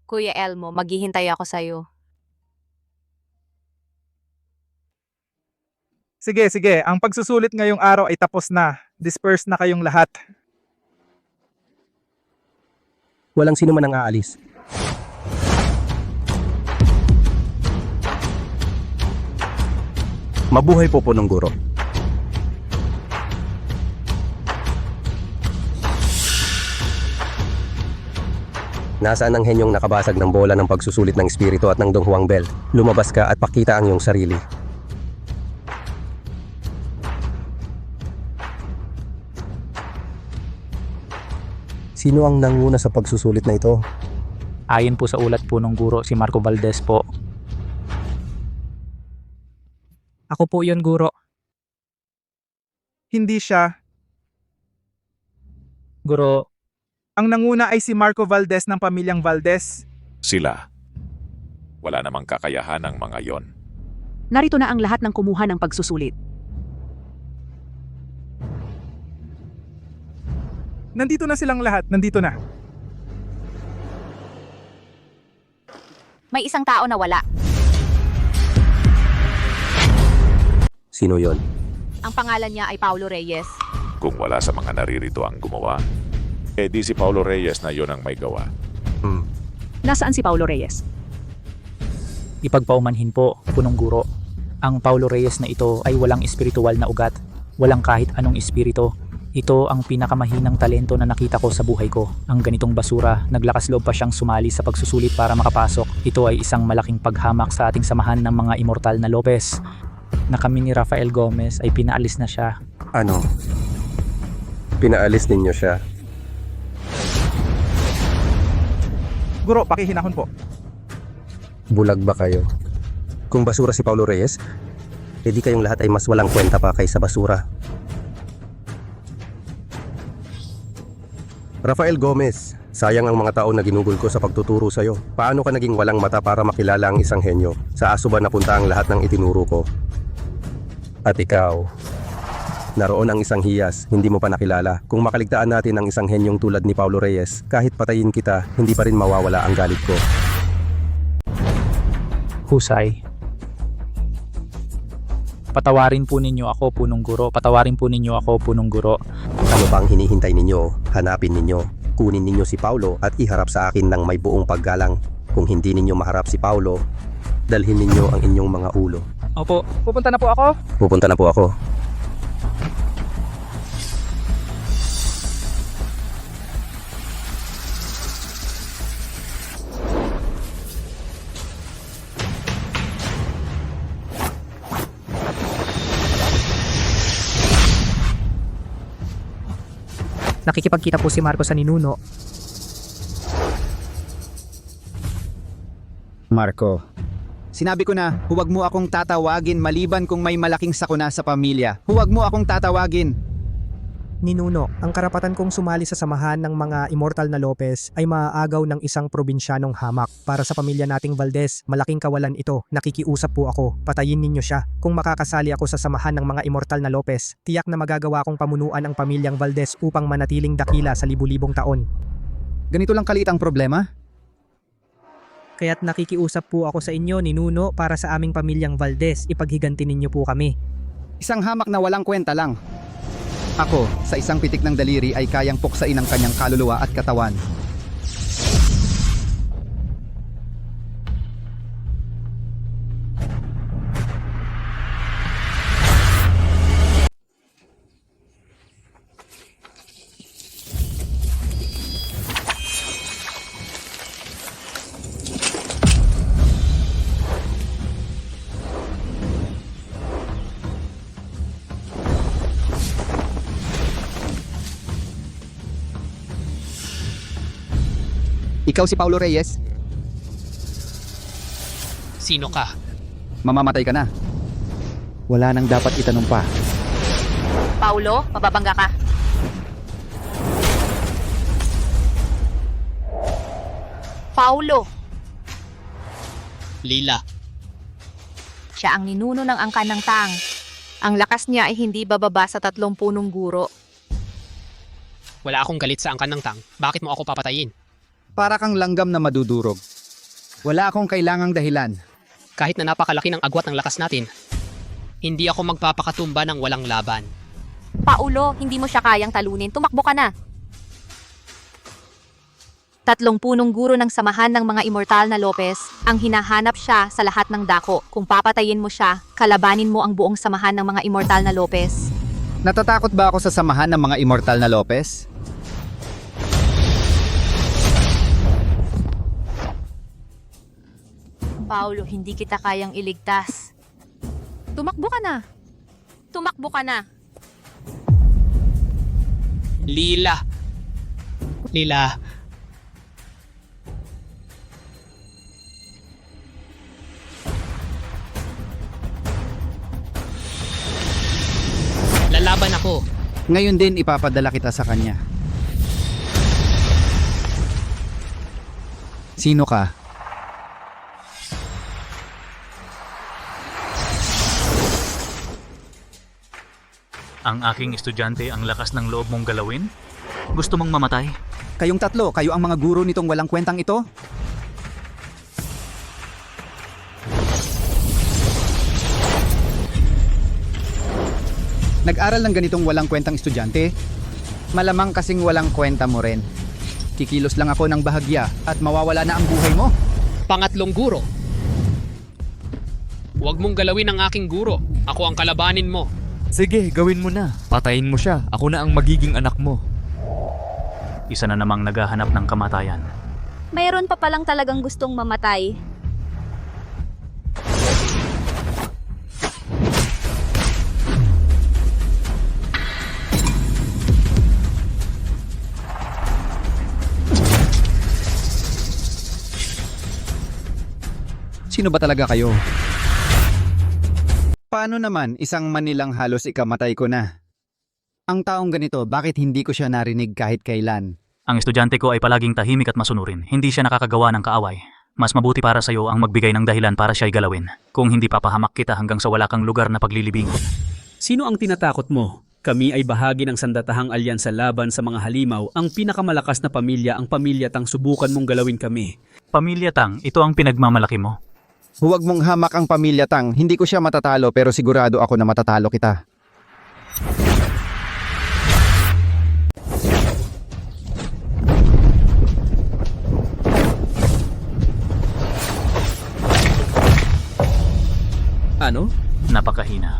Kuya Elmo, maghihintay ako sa'yo. Sige. Ang pagsusulit ngayong araw ay tapos na. Disperse na kayong lahat. Walang sino man ang aalis. Mabuhay po punong guro. Nasaan ang henyong nakabasag ng bola ng pagsusulit ng espiritu at ng Dong Juan Bell? Lumabas ka at pakita ang iyong sarili. Sino ang nanguna sa pagsusulit na ito? Ayon po sa ulat po ng guro, si Marco Valdez po. Ako po yun, Guro. Hindi siya. Guro, Ang nanguna ay si Marco Valdez ng pamilyang Valdez. Sila. Wala namang kakayahan ng mga yon. Narito na ang lahat ng kumuha ng pagsusulit. Nandito na silang lahat. Nandito na. May isang tao na wala. Sino yon? Ang pangalan niya ay Paulo Reyes. Kung wala sa mga naririto ang gumawa, di si Paulo Reyes na yon ang may gawa. Nasaan si Paulo Reyes? Ipagpaumanhin po, punong guro. Ang Paulo Reyes na ito ay walang espiritual na ugat. Walang kahit anong espiritu. Ito ang pinakamahinang talento na nakita ko sa buhay ko. Ang ganitong basura, naglakas loob pa siyang sumali sa pagsusulit para makapasok. Ito ay isang malaking paghamak sa ating samahan ng mga immortal na Lopez. na kami ni Rafael Gomez ay pinaalis na siya. Ano? Pinaalis ninyo siya? Guro, pakihinahon po. Bulag ba kayo? Kung basura si Paulo Reyes, edi kayong lahat ay mas walang kwenta pa kaysa basura. Rafael Gomez, sayang ang mga tao na ginugol ko sa pagtuturo sa'yo. Paano ka naging walang mata para makilala ang isang henyo? Sa aso ba napunta ang lahat ng itinuro ko? At ikaw, naroon ang isang hiyas, hindi mo pa nakilala. Kung makaligtaan natin ang isang henyong tulad ni Paulo Reyes, kahit patayin kita, hindi pa rin mawawala ang galit ko. Husay. Patawarin po ninyo ako, punong guro. Patawarin po ninyo ako, punong guro. Ano bang hinihintay ninyo? Hanapin ninyo. Kunin ninyo si Paulo at iharap sa akin ng may buong paggalang. Kung hindi ninyo maharap si Paulo, dalhin ninyo ang inyong mga ulo. Opo. Pupunta na po ako. Pupunta na po ako. Nakikipagkita po si Marco sa ninuno. Marco, sinabi ko na, huwag mo akong tatawagin maliban kung may malaking sakuna sa pamilya. Huwag mo akong tatawagin. Ninuno, ang karapatan kong sumali sa samahan ng mga immortal na Lopez ay maaagaw ng isang probinsyanong hamak. Para sa pamilya nating Valdez, malaking kawalan ito. Nakikiusap po ako, patayin ninyo siya. Kung makakasali ako sa samahan ng mga immortal na Lopez, tiyak na magagawa kong pamunuan ang pamilyang Valdez upang manatiling dakila sa libu-libong taon. Ganito lang kaliit ang problema? Kaya't nakikiusap po ako sa inyo, Ninuno, para sa aming pamilyang Valdez, ipaghiganti ninyo po kami. Isang hamak na walang kwenta lang. Ako, sa isang pitik ng daliri ay kayang puksain ang kanyang kaluluwa at katawan. Ikaw si Paulo Reyes? Sino ka? Mamamatay ka na. Wala nang dapat itanong pa. Paulo, mababangga ka. Paulo, Lila. siya ang ninuno ng angkan ng Tang. Ang lakas niya ay hindi bababa sa 30 punong guro. Wala akong galit sa angkan ng Tang. Bakit mo ako papatayin? Para kang langgam na madudurog. Wala akong kailangang dahilan. Kahit na napakalaki ng agwat ng lakas natin, hindi ako magpapakatumba ng walang laban. Paulo, hindi mo siya kayang talunin. Tumakbo ka na. 3 punong guro ng samahan ng mga immortal na Lopez, ang hinahanap siya sa lahat ng dako. Kung papatayin mo siya, kalabanin mo ang buong samahan ng mga immortal na Lopez. Natatakot ba ako sa samahan ng mga immortal na Lopez? Paulo, hindi kita kayang iligtas. Tumakbo ka na. Tumakbo ka na. Lila. Lila. Lalaban ako. Ngayon din ipapadala kita sa kanya. Sino ka? Ang aking estudyante ang lakas ng loob mong galawin? Gusto mong mamatay? Kayong tatlo, kayo ang mga guro nitong walang kwentang ito? Nag-aral ng ganitong walang kwentang estudyante? Malamang kasing walang kwenta mo rin. Kikilos lang ako ng bahagya at mawawala na ang buhay mo. Pangatlong guro. Huwag mong galawin ang aking guro. Ako ang kalabanin mo. Sige, gawin mo na. Patayin mo siya. Ako na ang magiging anak mo. Isa na namang naghahanap ng kamatayan. Mayroon pa palang talagang gustong mamatay. Sino ba talaga kayo? Paano naman isang manilang halos ikamatay ko na? Ang taong ganito, bakit hindi ko siya narinig kahit kailan? Ang estudyante ko ay palaging tahimik at masunurin. Hindi siya nakakagawa ng kaaway. Mas mabuti para sa'yo ang magbigay ng dahilan para siya'y galawin. Kung hindi papahamak kita hanggang sa wala kang lugar na paglilibing. Sino ang tinatakot mo? Kami ay bahagi ng sandatahang alyansa laban sa mga halimaw. Ang pinakamalakas na pamilya, ang pamilya Tang, subukan mong galawin kami. Pamilya Tang, ito ang pinagmamalaki mo. Huwag mong hamak ang pamilya Tang. Hindi ko siya matatalo pero sigurado ako na matatalo kita. Ano? Napakahina.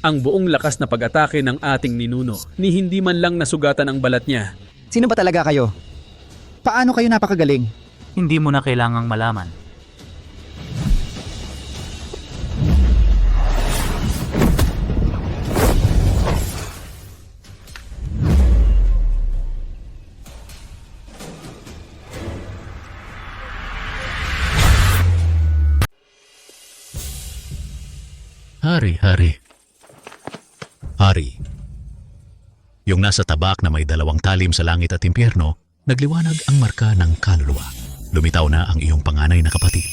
Ang buong lakas na pag-atake ng ating ninuno, ni hindi man lang nasugatan ang balat niya. Sino ba talaga kayo? Paano kayo napakagaling? Hindi mo na kailangang malaman. Hari. Yung nasa tabak na may dalawang talim sa langit at impyerno, nagliwanag ang marka ng kaluluwa. Lumitaw na ang iyong panganay na kapatid.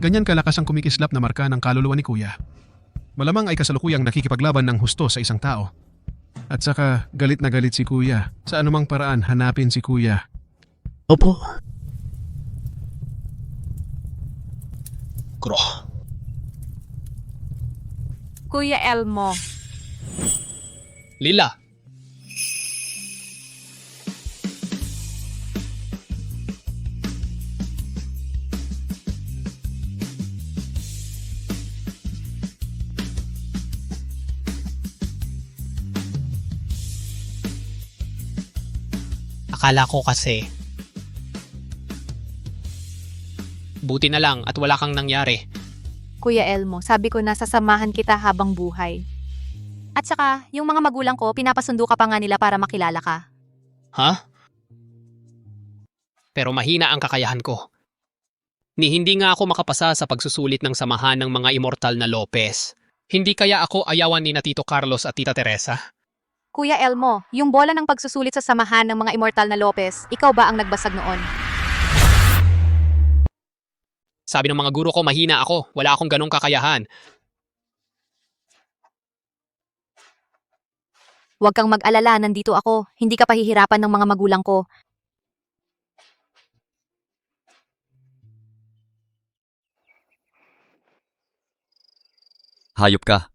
Ganyan kalakas ang kumikislap na marka ng kaluluwa ni Kuya. Malamang ay kasalukuyang nakikipaglaban ng husto sa isang tao. At saka galit na galit si Kuya. Sa anumang paraan hanapin si Kuya. Opo. Kuya Elmo. Lila, akala ko kasi buti na lang at wala kang nangyari. Kuya Elmo, sabi ko na sasamahan kita habang buhay. At saka, yung mga magulang ko, pinapasundo ka pa nga nila para makilala ka. Ha? Pero mahina ang kakayahan ko. Ni hindi nga ako makapasa sa pagsusulit ng samahan ng mga immortal na Lopez. Hindi kaya ako ayawan ni na Tito Carlos at Tita Teresa? Kuya Elmo, yung bola ng pagsusulit sa samahan ng mga immortal na Lopez, ikaw ba ang nagbasag noon? Sabi ng mga guro ko, mahina ako. Wala akong ganong kakayahan. Huwag kang mag-alala, nandito ako. Hindi ka pahihirapan ng mga magulang ko. Hayop ka.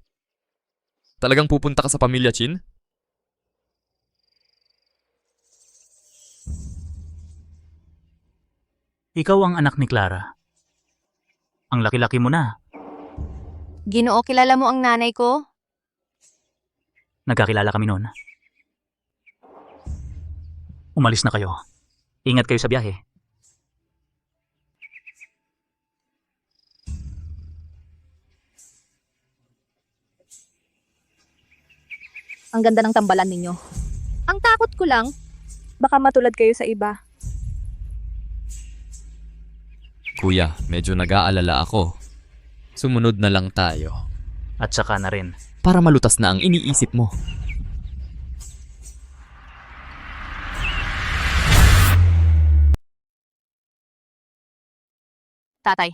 Talagang pupunta ka sa pamilya Chin? Ikaw ang anak ni Clara. Ang laki-laki mo na. Ginoo, kilala mo ang nanay ko? Nagkakilala kami noon. Umalis na kayo. Ingat kayo sa biyahe. Ang ganda ng tambalan ninyo. Ang takot ko lang, baka matulad kayo sa iba. Kuya, medyo nag-aalala ako. Sumunod na lang tayo. At saka na rin. Para malutas na ang iniisip mo. Tatay.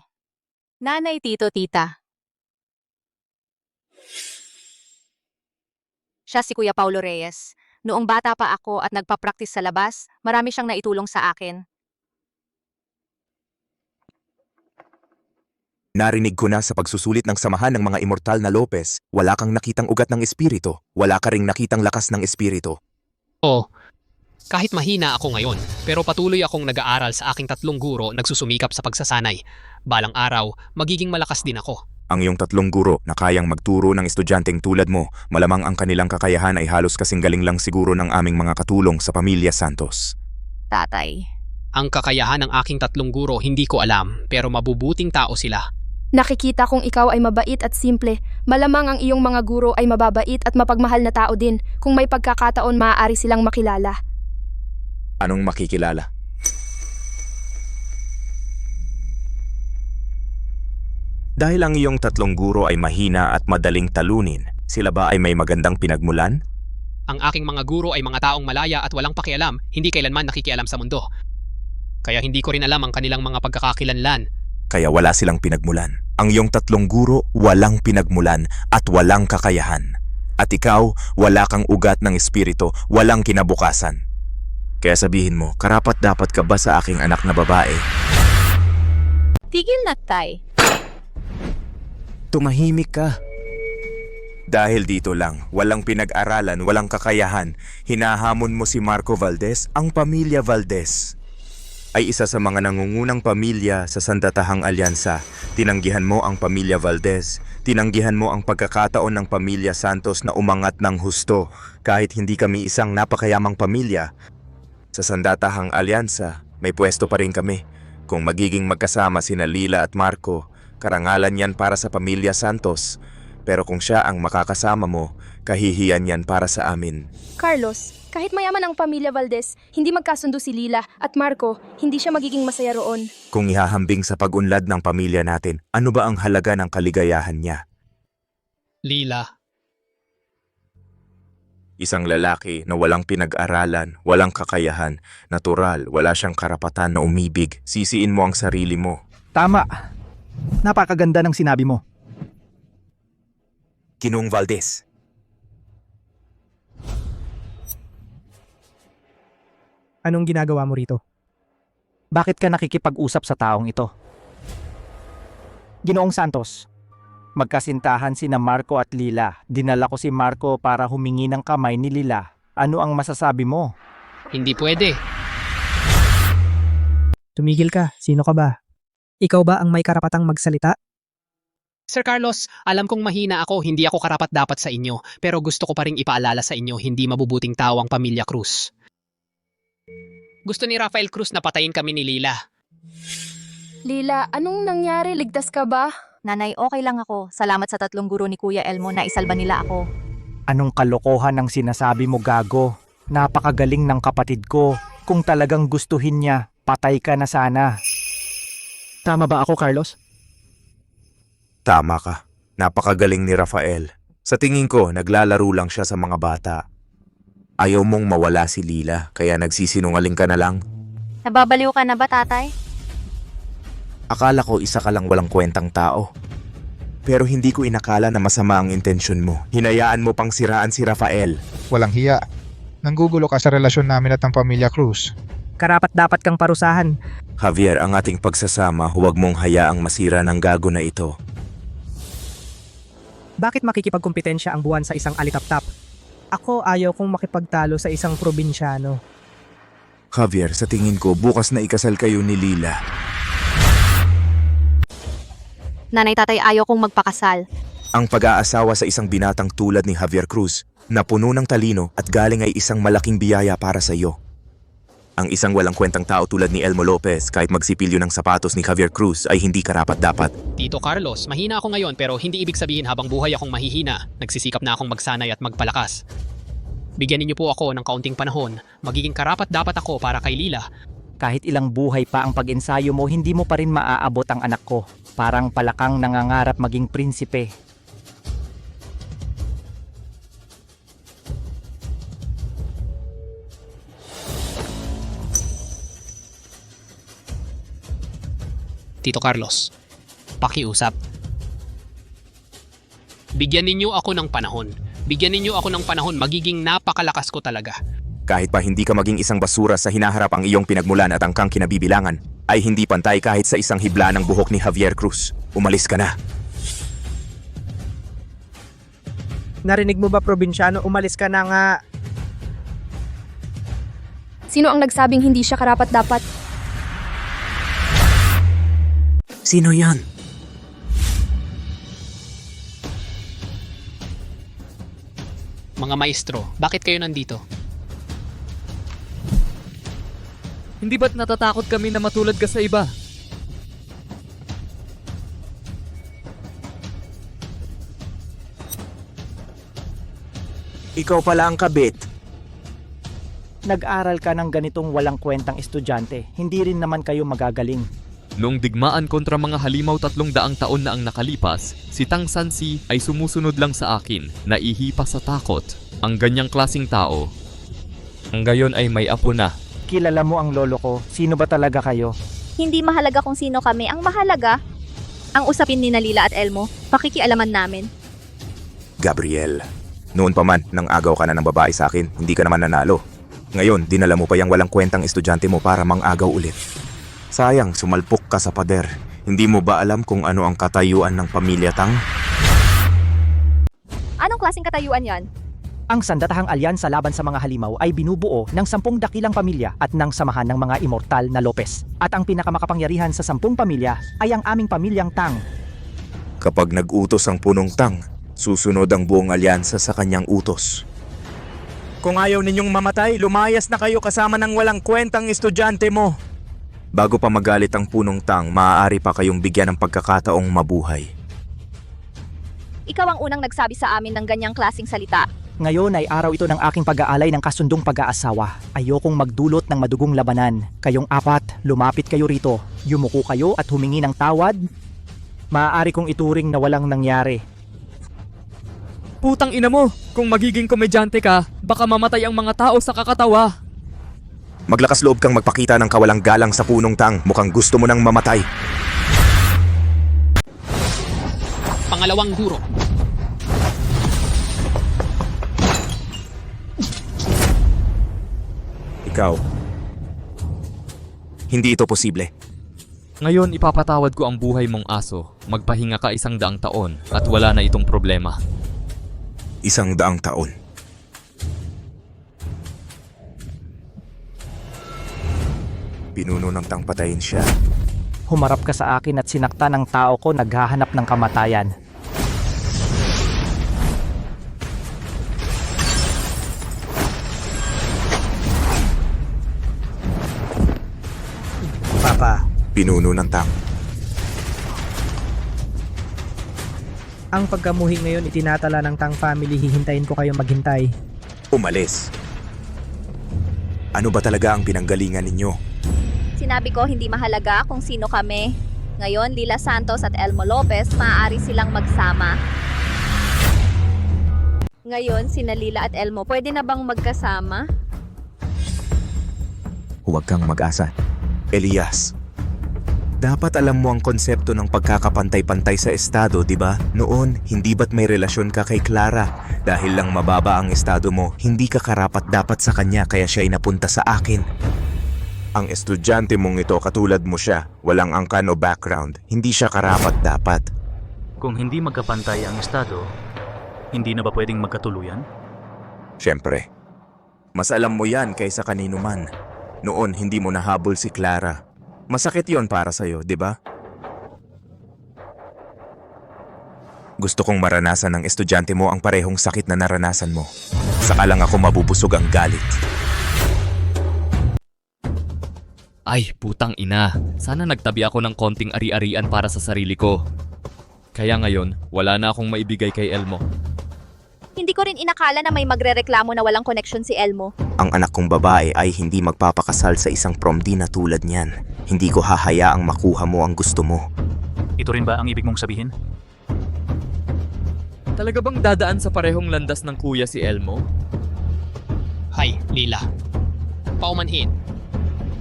Nanay, tito, tita. Siya si Kuya Paulo Reyes. Noong bata pa ako at nagpa-practice sa labas, marami siyang naitulong sa akin. Narinig ko na sa pagsusulit ng samahan ng mga immortal na Lopez, wala kang nakitang ugat ng espiritu, wala ka ring nakitang lakas ng espiritu. Oo, kahit mahina ako ngayon, pero patuloy akong nag-aaral sa aking 3 guro nagsusumikap sa pagsasanay. Balang araw, magiging malakas din ako. Ang iyong 3 guro na kayang magturo ng estudyanteng tulad mo, malamang ang kanilang kakayahan ay halos kasing galing lang siguro ng aming mga katulong sa pamilya Santos. Tatay. Ang kakayahan ng aking 3 guro hindi ko alam, pero mabubuting tao sila. Nakikita kong ikaw ay mabait at simple. Malamang ang iyong mga guro ay mababait at mapagmahal na tao din. Kung may pagkakataon, maaari silang makilala. Anong makikilala? Dahil ang iyong tatlong guro ay mahina at madaling talunin, sila ba ay may magandang pinagmulan? Ang aking mga guro ay mga taong malaya at walang pakialam, hindi kailanman nakikialam sa mundo. Kaya hindi ko rin alam ang kanilang mga pagkakakilanlan. Kaya wala silang pinagmulan. Ang iyong tatlong guro walang pinagmulan at walang kakayahan. At ikaw, wala kang ugat ng espiritu, walang kinabukasan. Kaya sabihin mo, karapat dapat ka ba sa aking anak na babae? Tigil na, Tay. Tumahimik ka. Dahil dito lang, walang pinag-aralan, walang kakayahan, hinahamon mo si Marco Valdez, ang pamilya Valdez. Ay isa sa mga nangungunang pamilya sa Sandatahang Alyansa. Tinanggihan mo ang pamilya Valdez. Tinanggihan mo ang pagkakataon ng pamilya Santos na umangat ng husto. Kahit hindi kami isang napakayamang pamilya, sa Sandatahang Alyansa, may pwesto pa rin kami. Kung magiging magkasama sina Lila at Marco, karangalan yan para sa pamilya Santos. Pero kung siya ang makakasama mo, kahihiyan yan para sa amin. Carlos, kahit mayaman ang pamilya Valdez, hindi magkasundo si Lila at Marco, hindi siya magiging masaya roon. Kung ihahambing sa pag-unlad ng pamilya natin, ano ba ang halaga ng kaligayahan niya? Lila. Isang lalaki na walang pinag-aralan, walang kakayahan, natural, wala siyang karapatan na umibig. Sisiin mo ang sarili mo. Tama. Napakaganda ng sinabi mo. Ginoong Valdez. Anong ginagawa mo rito? Bakit ka nakikipag-usap sa taong ito? Ginoong Santos, magkasintahan sina Marco at Lila. Dinala ko si Marco para humingi ng kamay ni Lila. Ano ang masasabi mo? Hindi pwede. Tumigil ka. Sino ka ba? Ikaw ba ang may karapatang magsalita? Sir Carlos, alam kong mahina ako, hindi ako karapat-dapat sa inyo, pero gusto ko pa ring ipaalala sa inyo, hindi mabubuting tao ang pamilya Cruz. Gusto ni Rafael Cruz na patayin kami ni Lila. Lila, anong nangyari? Ligtas ka ba? Nanay, okay lang ako. Salamat sa tatlong guro ni Kuya Elmo na isalba nila ako. Anong kalokohan ang sinasabi mo, gago? Napakagaling ng kapatid ko. Kung talagang gustuhin niya, patay ka na sana. Tama ba ako, Carlos? Tama ka. Napakagaling ni Rafael. Sa tingin ko, naglalaro lang siya sa mga bata. Ayaw mong mawala si Lila, kaya nagsisinungaling ka na lang. Nababaliw ka na ba, tatay? Akala ko isa ka lang walang kwentang tao. Pero hindi ko inakala na masama ang intensyon mo. Hinayaan mo pang siraan si Rafael. Walang hiya. Nanggugulo ka sa relasyon namin at ng pamilya Cruz. Karapat dapat kang parusahan. Javier, ang ating pagsasama, huwag mong hayaang masira ng gago na ito. Bakit makikipagkumpetensya ang buwan sa isang alitap-tap? Ako ayaw kong makipagtalo sa isang probinsyano. Javier, sa tingin ko, bukas na ikasal kayo ni Lila. Nanay, tatay, ayaw kong magpakasal. Ang pag-aasawa sa isang binatang tulad ni Javier Cruz, na puno ng talino at galing ay isang malaking biyaya para sa iyo. Ang isang walang kwentang tao tulad ni Elmo Lopez, kahit magsipilyo ng sapatos ni Javier Cruz, ay hindi karapat-dapat. Tito Carlos, mahina ako ngayon pero hindi ibig sabihin habang buhay akong mahihina. Nagsisikap na akong magsanay at magpalakas. Bigyan ninyo po ako ng kaunting panahon. Magiging karapat-dapat ako para kay Lila. Kahit ilang buhay pa ang pag-ensayo mo, hindi mo pa rin maaabot ang anak ko. Parang palakang nangangarap maging prinsipe. Tito Carlos, pakiusap. Bigyan ninyo ako ng panahon. Bigyan ninyo ako ng panahon, magiging napakalakas ko talaga. Kahit pa hindi ka maging isang basura sa hinaharap ang iyong pinagmulan at ang kang kinabibilangan, ay hindi pantay kahit sa isang hibla ng buhok ni Javier Cruz. Umalis ka na. Narinig mo ba, probinsyano? Umalis ka na nga. Sino ang nagsabing hindi siya karapat-dapat? Sino yan? Mga maestro, bakit kayo nandito? Hindi ba't natatakot kami na matulad ka sa iba? Ikaw pala ang kabit. Nag-aral ka ng ganitong walang kwentang estudyante, hindi rin naman kayo magagaling. Noong digmaan kontra mga halimaw 300 taon na ang nakalipas, si Tang Sansi ay sumusunod lang sa akin, naihipa sa takot. Ang ganyang klasing tao, ang gayon ay may apo na. Kilala mo ang lolo ko, sino ba talaga kayo? Hindi mahalaga kung sino kami. Ang mahalaga, ang usapin ni Nalila at Elmo, pakikialaman namin. Gabriel, noon pa man nang agaw ka na ng babae sa akin, hindi ka naman nanalo. Ngayon, dinala mo pa yung walang kwentang estudyante mo para mang-agaw ulit. Sayang, sumalpok ka sa pader. Hindi mo ba alam kung ano ang katayuan ng pamilya Tang? Anong klaseng katayuan yan? Ang sandatahang alyansa laban sa mga halimaw ay binubuo ng 10 dakilang pamilya at ng samahan ng mga immortal na Lopez. At ang pinakamakapangyarihan sa 10 pamilya ay ang aming pamilyang Tang. Kapag nag-utos ang punong Tang, susunod ang buong alyansa sa kanyang utos. Kung ayaw ninyong mamatay, lumayas na kayo kasama ng walang kwentang estudyante mo. Bago pa magalit ang punong Tang, maaari pa kayong bigyan ng pagkakataong mabuhay. Ikaw ang unang nagsabi sa amin ng ganyang klaseng salita. Ngayon ay araw ito ng aking pag-aalay ng kasundong pag-aasawa. Ayokong magdulot ng madugong labanan. Kayong apat, lumapit kayo rito. Yumuko kayo at humingi ng tawad. Maaari kong ituring na walang nangyari. Putang ina mo! Kung magiging komedyante ka, baka mamatay ang mga tao sa kakatawa. Maglakas loob kang magpakita ng kawalang galang sa punong Tang. Mukhang gusto mo nang mamatay. Pangalawang guro. Ikaw. Hindi ito posible. Ngayon ipapatawad ko ang buhay mong aso. Magpahinga ka 100 taon at wala na itong problema. 100 taon. Pinuno ng Tang patayin siya. Humarap ka sa akin at sinakta ng tao ko naghahanap ng kamatayan. Papa, Pinuno ng Tang. ang pagkamuhi ngayon itinatala ng Tang family, hihintayin ko kayo maghintay. Umalis. Ano ba talaga ang pinanggalingan ninyo? Sinabi ko hindi mahalaga kung sino kami. Ngayon, Lila Santos at Elmo Lopez, maaari silang magsama. Ngayon, sina Lila at Elmo, pwede na bang magkasama? Huwag kang mag-asa. Elias, dapat alam mo ang konsepto ng pagkakapantay-pantay sa estado, di ba? Noon, hindi ba't may relasyon ka kay Clara? Dahil lang mababa ang estado mo, hindi ka karapat dapat sa kanya kaya siya ay napunta sa akin. Ang estudyante mong ito katulad mo siya, walang angkan o background, hindi siya karapat dapat. Kung hindi magkapantay ang estado, hindi na ba pwedeng magkatuluyan? Siyempre, mas alam mo yan kaysa kanino man. Noon, hindi mo nahabol si Clara. Masakit yon para sa'yo, di ba? Gusto kong maranasan ng estudyante mo ang parehong sakit na naranasan mo. Saka lang ako mabubusog ang galit. Ay, putang ina. Sana nagtabi ako ng konting ari-arian para sa sarili ko. Kaya ngayon, wala na akong maibigay kay Elmo. Hindi ko rin inakala na may magrereklamo na walang connection si Elmo. Ang anak kong babae ay hindi magpapakasal sa isang promdi na tulad niyan. Hindi ko hahayaang makuha mo ang gusto mo. Ito rin ba ang ibig mong sabihin? Talaga bang dadaan sa parehong landas ng kuya si Elmo? Hay, Lila. Paumanhin.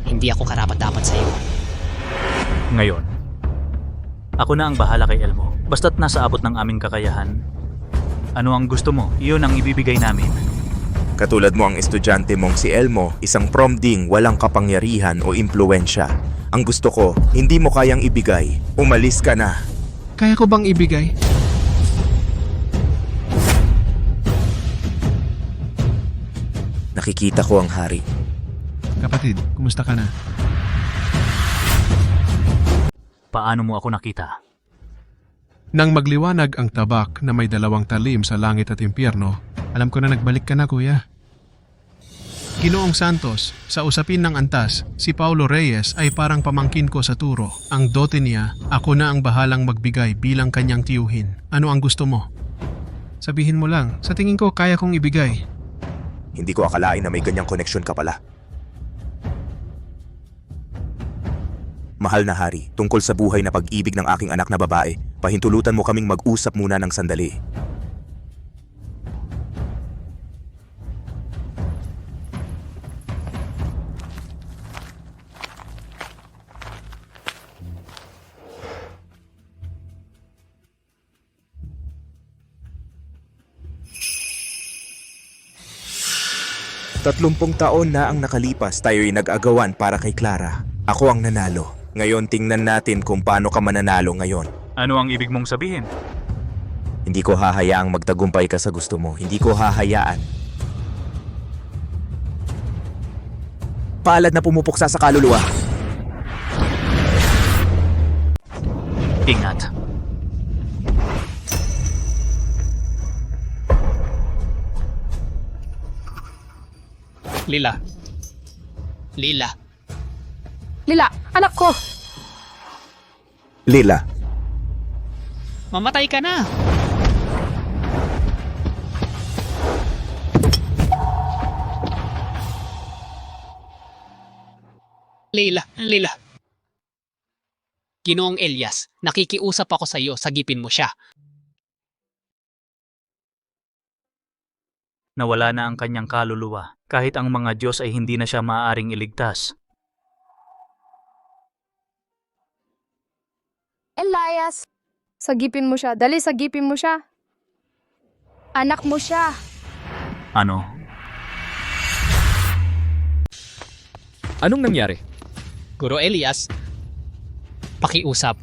Hindi ako karapat-dapat sa iyo. Ngayon, ako na ang bahala kay Elmo. Basta't nasa abot ng aming kakayahan. Ano ang gusto mo? Iyon ang ibibigay namin. Katulad mo ang estudyante mong si Elmo, isang promding walang kapangyarihan o impluensya. Ang gusto ko, hindi mo kayang ibigay. Umalis ka na. Kaya ko bang ibigay? Nakikita ko ang hari. Kapatid, kumusta ka na? Paano mo ako nakita? Nang magliwanag ang tabak na may 2 talim sa langit at impyerno, alam ko na nagbalik ka na, kuya. Ginoong Santos, sa usapin ng antas, si Paulo Reyes ay parang pamangkin ko sa turo. Ang dote niya, ako na ang bahalang magbigay bilang kanyang tiyuhin. Ano ang gusto mo? Sabihin mo lang, sa tingin ko kaya kong ibigay. Hindi ko akalain na may ganyang koneksyon ka pala. Mahal na hari, tungkol sa buhay na pag-ibig ng aking anak na babae, pahintulutan mo kaming mag-usap muna ng sandali. Tatlumpung taon na ang nakalipas, tayo'y nag-agawan para kay Clara. Ako ang nanalo. Ngayon tingnan natin kung paano ka mananalo ngayon. Ano ang ibig mong sabihin? Hindi ko hahayaang magtagumpay ka sa gusto mo. Hindi ko hahayaan. Palad na pumupuksa sa kaluluwa. Ingat. Lila. Lila. Lila, anak ko! Lila. Mamatay ka na! Lila. Ginoong Elias, nakikiusap ako sa iyo, sagipin mo siya. Nawala na ang kanyang kaluluwa. Kahit ang mga Diyos ay hindi na siya maaaring iligtas. Elias! Sagipin mo siya. Dali, sagipin mo siya. Anak mo siya. Ano? Anong nangyari? Guro Elias, pakiusap.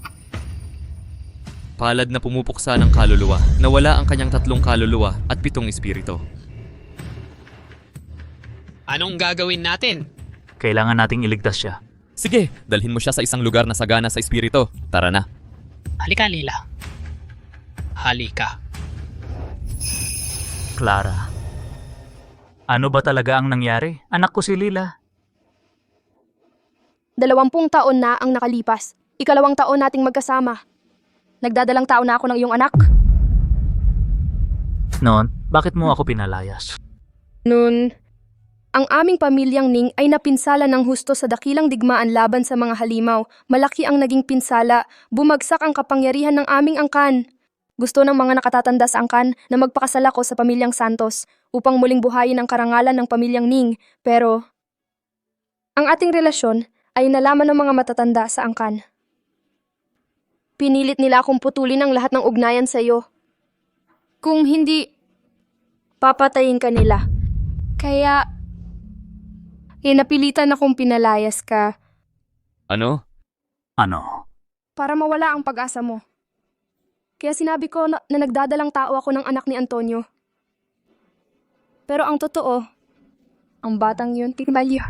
Palad na pumupuksa ng kaluluwa, nawala ang kanyang 3 kaluluwa at 7 espiritu. Anong gagawin natin? Kailangan nating iligtas siya. Sige, dalhin mo siya sa isang lugar na sagana sa espiritu. Tara na. Halika, Lila. Halika. Clara. Ano ba talaga ang nangyari? Anak ko si Lila. 20 taon na ang nakalipas. 2 taon nating magkasama. Nagdadalang taon na ako ng iyong anak. Noon, bakit mo ako pinalayas? Noon, ang aming pamilyang Ning ay napinsala ng husto sa dakilang digmaan laban sa mga halimaw. Malaki ang naging pinsala. Bumagsak ang kapangyarihan ng aming angkan. Gusto ng mga nakatatanda sa angkan na magpakasal ako sa pamilyang Santos upang muling buhayin ang karangalan ng pamilyang Ning. Pero, ang ating relasyon ay nalaman ng mga matatanda sa angkan. Pinilit nila akong putulin ang lahat ng ugnayan sa iyo. Kung hindi, papatayin ka nila. Kaya, napilitan akong pinalayas ka Ano? Ano? para mawala ang pag-asa mo. Kaya sinabi ko na nagdadalang tao ako ng anak ni Antonio. Pero ang totoo, ang batang yun, Tigbalyo.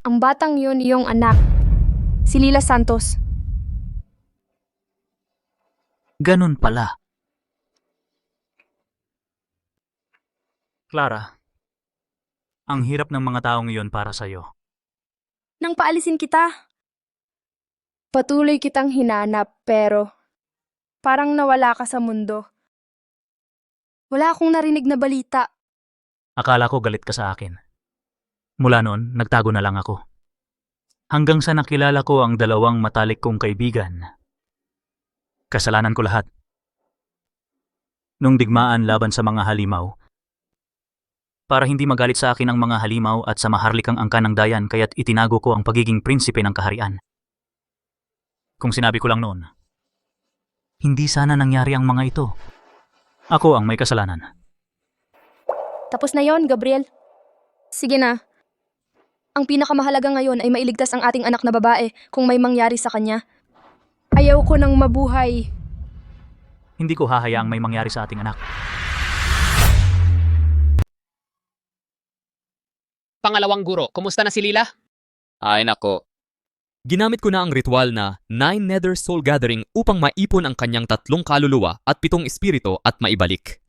Ang batang yun iyong anak, si Lila Santos. Ganun pala. Clara, ang hirap ng mga taong iyon para sa'yo. Nang paalisin kita, patuloy kitang hinanap pero parang nawala ka sa mundo. Wala akong narinig na balita. Akala ko galit ka sa akin. Mula noon, nagtago na lang ako. Hanggang sa nakilala ko ang 2 matalik kong kaibigan. Kasalanan ko lahat. Nung digmaan laban sa mga halimaw, para hindi magalit sa akin ang mga halimaw at sa maharlikang angkan ng dayan kaya't itinago ko ang pagiging prinsipe ng kaharian. Kung sinabi ko lang noon, hindi sana nangyari ang mga ito. Ako ang may kasalanan. Tapos na yon, Gabriel. Sige na. Ang pinakamahalaga ngayon ay mailigtas ang ating anak na babae kung may mangyari sa kanya. Ayaw ko nang mabuhay. Hindi ko hahayaang may mangyari sa ating anak. Pangalawang guro, kumusta na si Lila? Ay nako. Ginamit ko na ang ritual na 9 Nether Soul Gathering upang maipon ang kanyang 3 kaluluwa at 7 espiritu at maibalik.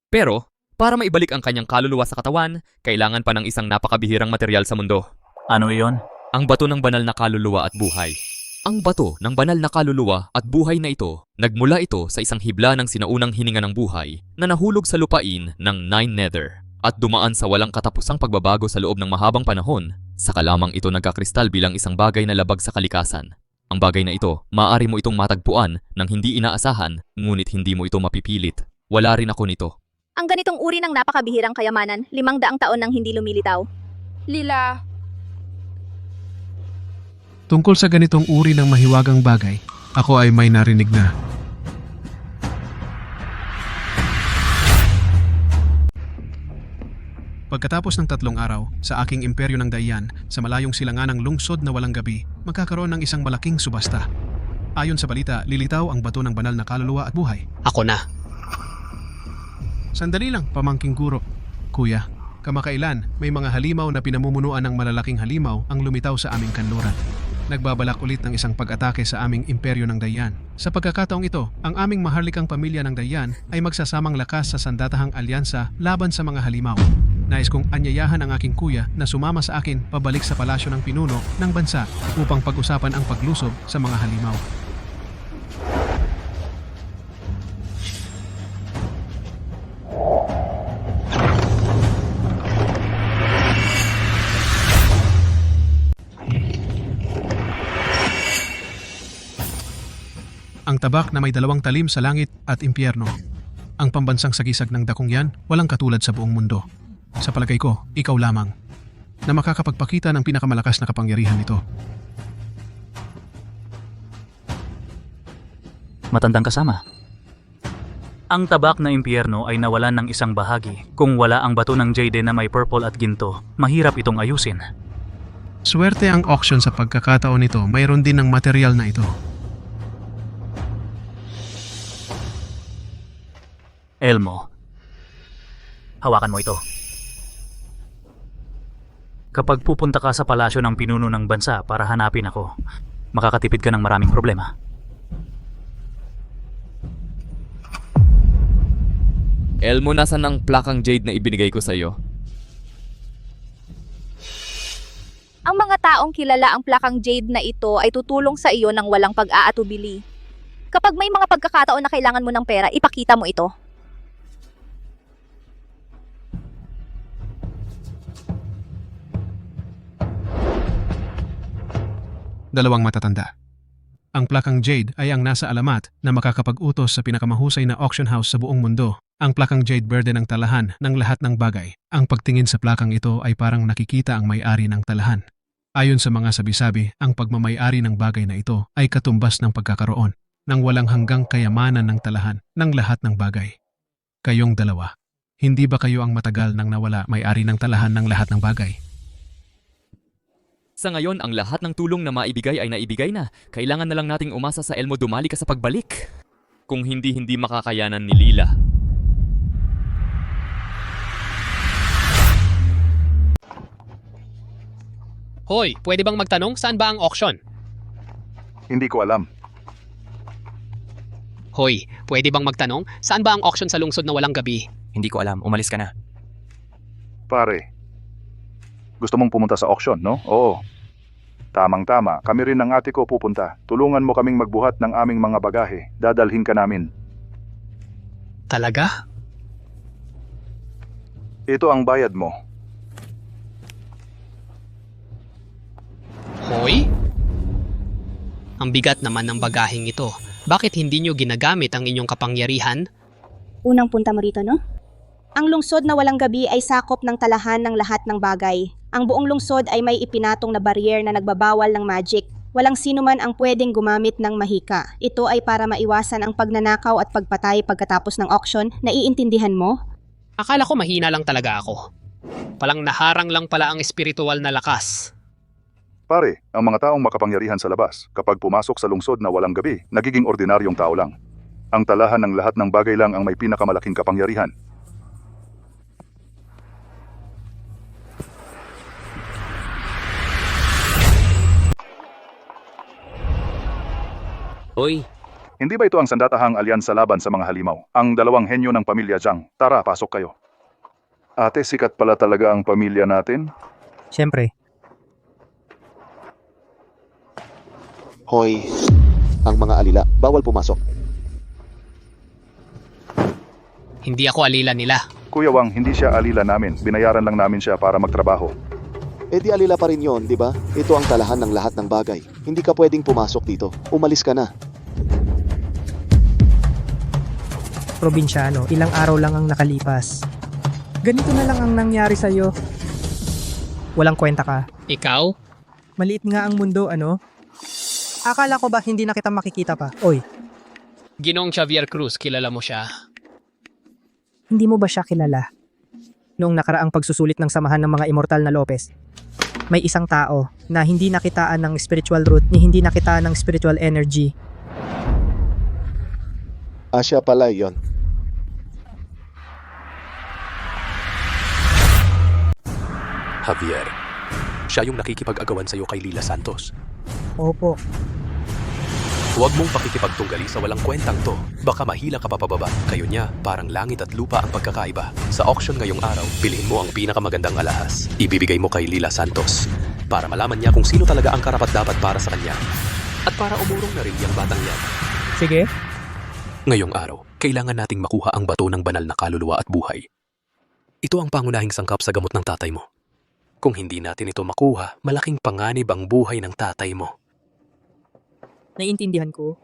Pero, para maibalik ang kanyang kaluluwa sa katawan, kailangan pa ng isang napakabihirang material sa mundo. Ano iyon? Ang bato ng banal na kaluluwa at buhay. Ang bato ng banal na kaluluwa at buhay na ito, nagmula ito sa isang hibla ng sinaunang hininga ng buhay na nahulog sa lupain ng Nine Nether at dumaan sa walang katapusang pagbabago sa loob ng mahabang panahon. Saka lamang ito nagkakristal bilang isang bagay na labag sa kalikasan. Ang bagay na ito, maaari mo itong matagpuan ng hindi inaasahan, ngunit hindi mo ito mapipilit. Wala rin ako nito. Ang ganitong uri ng napakabihirang kayamanan, 500 taon nang hindi lumilitaw. Lila, Tungkol sa ganitong uri ng mahiwagang bagay, ako ay may narinig na. Pagkatapos ng 3 araw, sa aking imperyo ng Dayan, sa malayong silangan ng lungsod na walang gabi, magkakaroon ng isang malaking subasta. Ayon sa balita, lilitaw ang bato ng banal na kaluluwa at buhay. Ako na. Sandali lang, pamangking guro. Kuya, kamakailan, may mga halimaw na pinamumunuan ng malalaking halimaw ang lumitaw sa aming kanluran. Nagbabalak ulit ng isang pag-atake sa aming imperyo ng Dayan. Sa pagkakataong ito, ang aming maharlikang pamilya ng Dayan ay magsasamang lakas sa sandatahang alyansa laban sa mga halimaw. Nais kong anyayahan ang aking kuya na sumama sa akin pabalik sa palasyo ng pinuno ng bansa upang pag-usapan ang paglusob sa mga halimaw. Ang tabak na may 2 talim sa langit at impyerno. Ang pambansang sagisag ng dakong yan, walang katulad sa buong mundo. Sa palagay ko, ikaw lamang, na makakapagpakita ng pinakamalakas na kapangyarihan nito. Matandang kasama. Ang tabak na impyerno ay nawalan ng isang bahagi. Kung wala ang bato ng jade na may purple at ginto, mahirap itong ayusin. Swerte ang auction sa pagkakataon nito, mayroon din ng material na ito. Elmo, hawakan mo ito. Kapag pupunta ka sa palasyo ng pinuno ng bansa para hanapin ako, makakatipid ka ng maraming problema. Elmo, nasan ang plakang jade na ibinigay ko sa iyo? Ang mga taong kilala ang plakang jade na ito ay tutulong sa iyo ng walang pag-aatubili. Kapag may mga pagkakataon na kailangan mo ng pera, ipakita mo ito. Dalawang matatanda. Ang plakang jade ay ang nasa alamat na makakapag-utos sa pinakamahusay na auction house sa buong mundo. Ang plakang jade berde ng talahan ng lahat ng bagay. Ang pagtingin sa plakang ito ay parang nakikita ang may-ari ng talahan. Ayon sa mga sabi-sabi, ang pagmamay-ari ng bagay na ito ay katumbas ng pagkakaroon ng walang hanggang kayamanan ng talahan ng lahat ng bagay. Kayong dalawa, hindi ba kayo ang matagal nang nawala may-ari ng talahan ng lahat ng bagay? Sa ngayon, ang lahat ng tulong na maibigay ay naibigay na. Kailangan na lang nating umasa sa Elmo dumali ka sa pagbalik. Kung hindi makakayanan ni Lila. Hoy, pwede bang magtanong saan ba ang auction? Hindi ko alam. Hoy, pwede bang magtanong saan ba ang auction sa lungsod na walang gabi? Hindi ko alam, umalis ka na. Pare, gusto mong pumunta sa auction, no? Oo. Tamang-tama, kami rin ng ate ko pupunta. Tulungan mo kaming magbuhat ng aming mga bagahe. Dadalhin ka namin. Talaga? Ito ang bayad mo. Hoy? Ang bigat naman ng bagaheng ito. Bakit hindi nyo ginagamit ang inyong kapangyarihan? Unang punta mo rito, no? Ang lungsod na walang gabi ay sakop ng talahan ng lahat ng bagay. Ang buong lungsod ay may ipinatong na barrier na nagbabawal ng magic. Walang sino man ang pwedeng gumamit ng mahika. Ito ay para maiwasan ang pagnanakaw at pagpatay pagkatapos ng auction. Naiintindihan mo? Akala ko mahina lang talaga ako. Palang naharang lang pala ang espiritual na lakas. Pare, ang mga taong makapangyarihan sa labas, kapag pumasok sa lungsod na walang gabi, nagiging ordinaryong tao lang. Ang talahan ng lahat ng bagay lang ang may pinakamalaking kapangyarihan. Hoy! Hindi ba ito ang sandatahang alyansa laban sa mga halimaw? Ang 2 henyo ng pamilya Jiang. Tara, pasok kayo. Ate, sikat pala talaga ang pamilya natin? Siyempre. Hoy, ang mga alila, bawal pumasok. Hindi ako alila nila. Kuya Wang, hindi siya alila namin. Binayaran lang namin siya para magtrabaho. Eh di alila pa rin yon, di ba? Ito ang talahan ng lahat ng bagay. Hindi ka pwedeng pumasok dito. Umalis ka na. Probinsyano, ilang araw lang ang nakalipas. Ganito na lang ang nangyari sa'yo. Walang kwenta ka. Ikaw? Maliit nga ang mundo, ano? Akala ko ba hindi na kita makikita pa? Oy, Ginoong Xavier Cruz, kilala mo siya. hindi mo ba siya kilala? Noong nakaraang pagsusulit ng samahan ng mga immortal na Lopez, may isang tao na hindi nakitaan ng spiritual root ni hindi nakitaan ng spiritual energy. Siya pala yon. Javier, siya yung nakikipag-agawan sa'yo kay Lila Santos. Opo. Huwag mong pakikipagtunggali sa walang kwentang to. Baka mahila ka pa pababa. Kayo niya, parang langit at lupa ang pagkakaiba. Sa auction ngayong araw, bilhin mo ang pinakamagandang alahas. Ibibigay mo kay Lila Santos para malaman niya kung sino talaga ang karapat-dapat para sa kanya. At para umurong na rin yung batang yan. Sige. Ngayong araw, kailangan nating makuha ang bato ng banal na kaluluwa at buhay. Ito ang pangunahing sangkap sa gamot ng tatay mo. Kung hindi natin ito makuha, malaking panganib ang buhay ng tatay mo. Naiintindihan ko.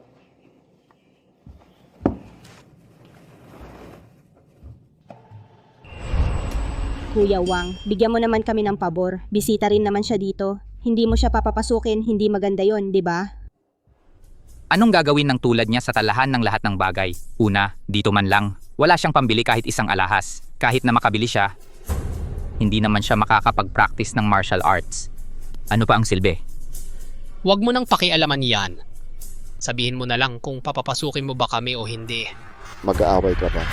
Kuya Wang, bigyan mo naman kami ng pabor. Bisita rin naman siya dito. Hindi mo siya papapasukin, hindi maganda yon, di ba? Anong gagawin ng tulad niya sa talahan ng lahat ng bagay? Una, dito man lang. Wala siyang pambili kahit isang alahas. Kahit na makabili siya, hindi naman siya makakapag-practice ng martial arts. Ano pa ang silbi? Huwag mo nang pakialaman yan. Sabihin mo na lang kung papapasukin mo ba kami o hindi. Mag-aaway ka pa.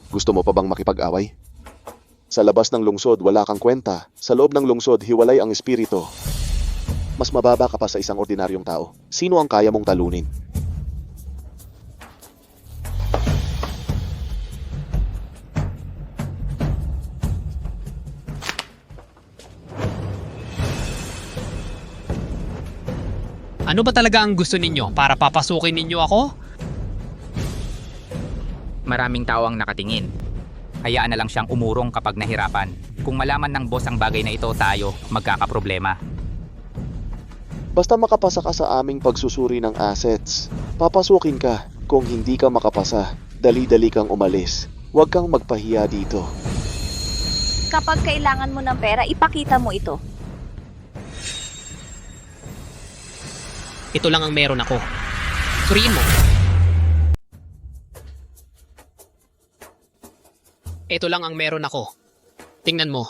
Gusto mo pa bang makipag-away? Sa labas ng lungsod, wala kang kwenta. Sa loob ng lungsod, hiwalay ang espiritu. Mas mababa ka pa sa isang ordinaryong tao. Sino ang kaya mong talunin? Ano ba talaga ang gusto ninyo para papasukin ninyo ako? Maraming tao ang nakatingin. Hayaan na lang siyang umurong kapag nahirapan. Kung malaman ng boss ang bagay na ito, tayo magkakaproblema. Basta makapasa ka sa aming pagsusuri ng assets. Papasukin ka. Kung hindi ka makapasa, dali-dali kang umalis. Huwag kang magpahiya dito. Kapag kailangan mo ng pera, ipakita mo ito. Ito lang ang meron ako. Suriin mo. Ito lang ang meron ako. Tingnan mo.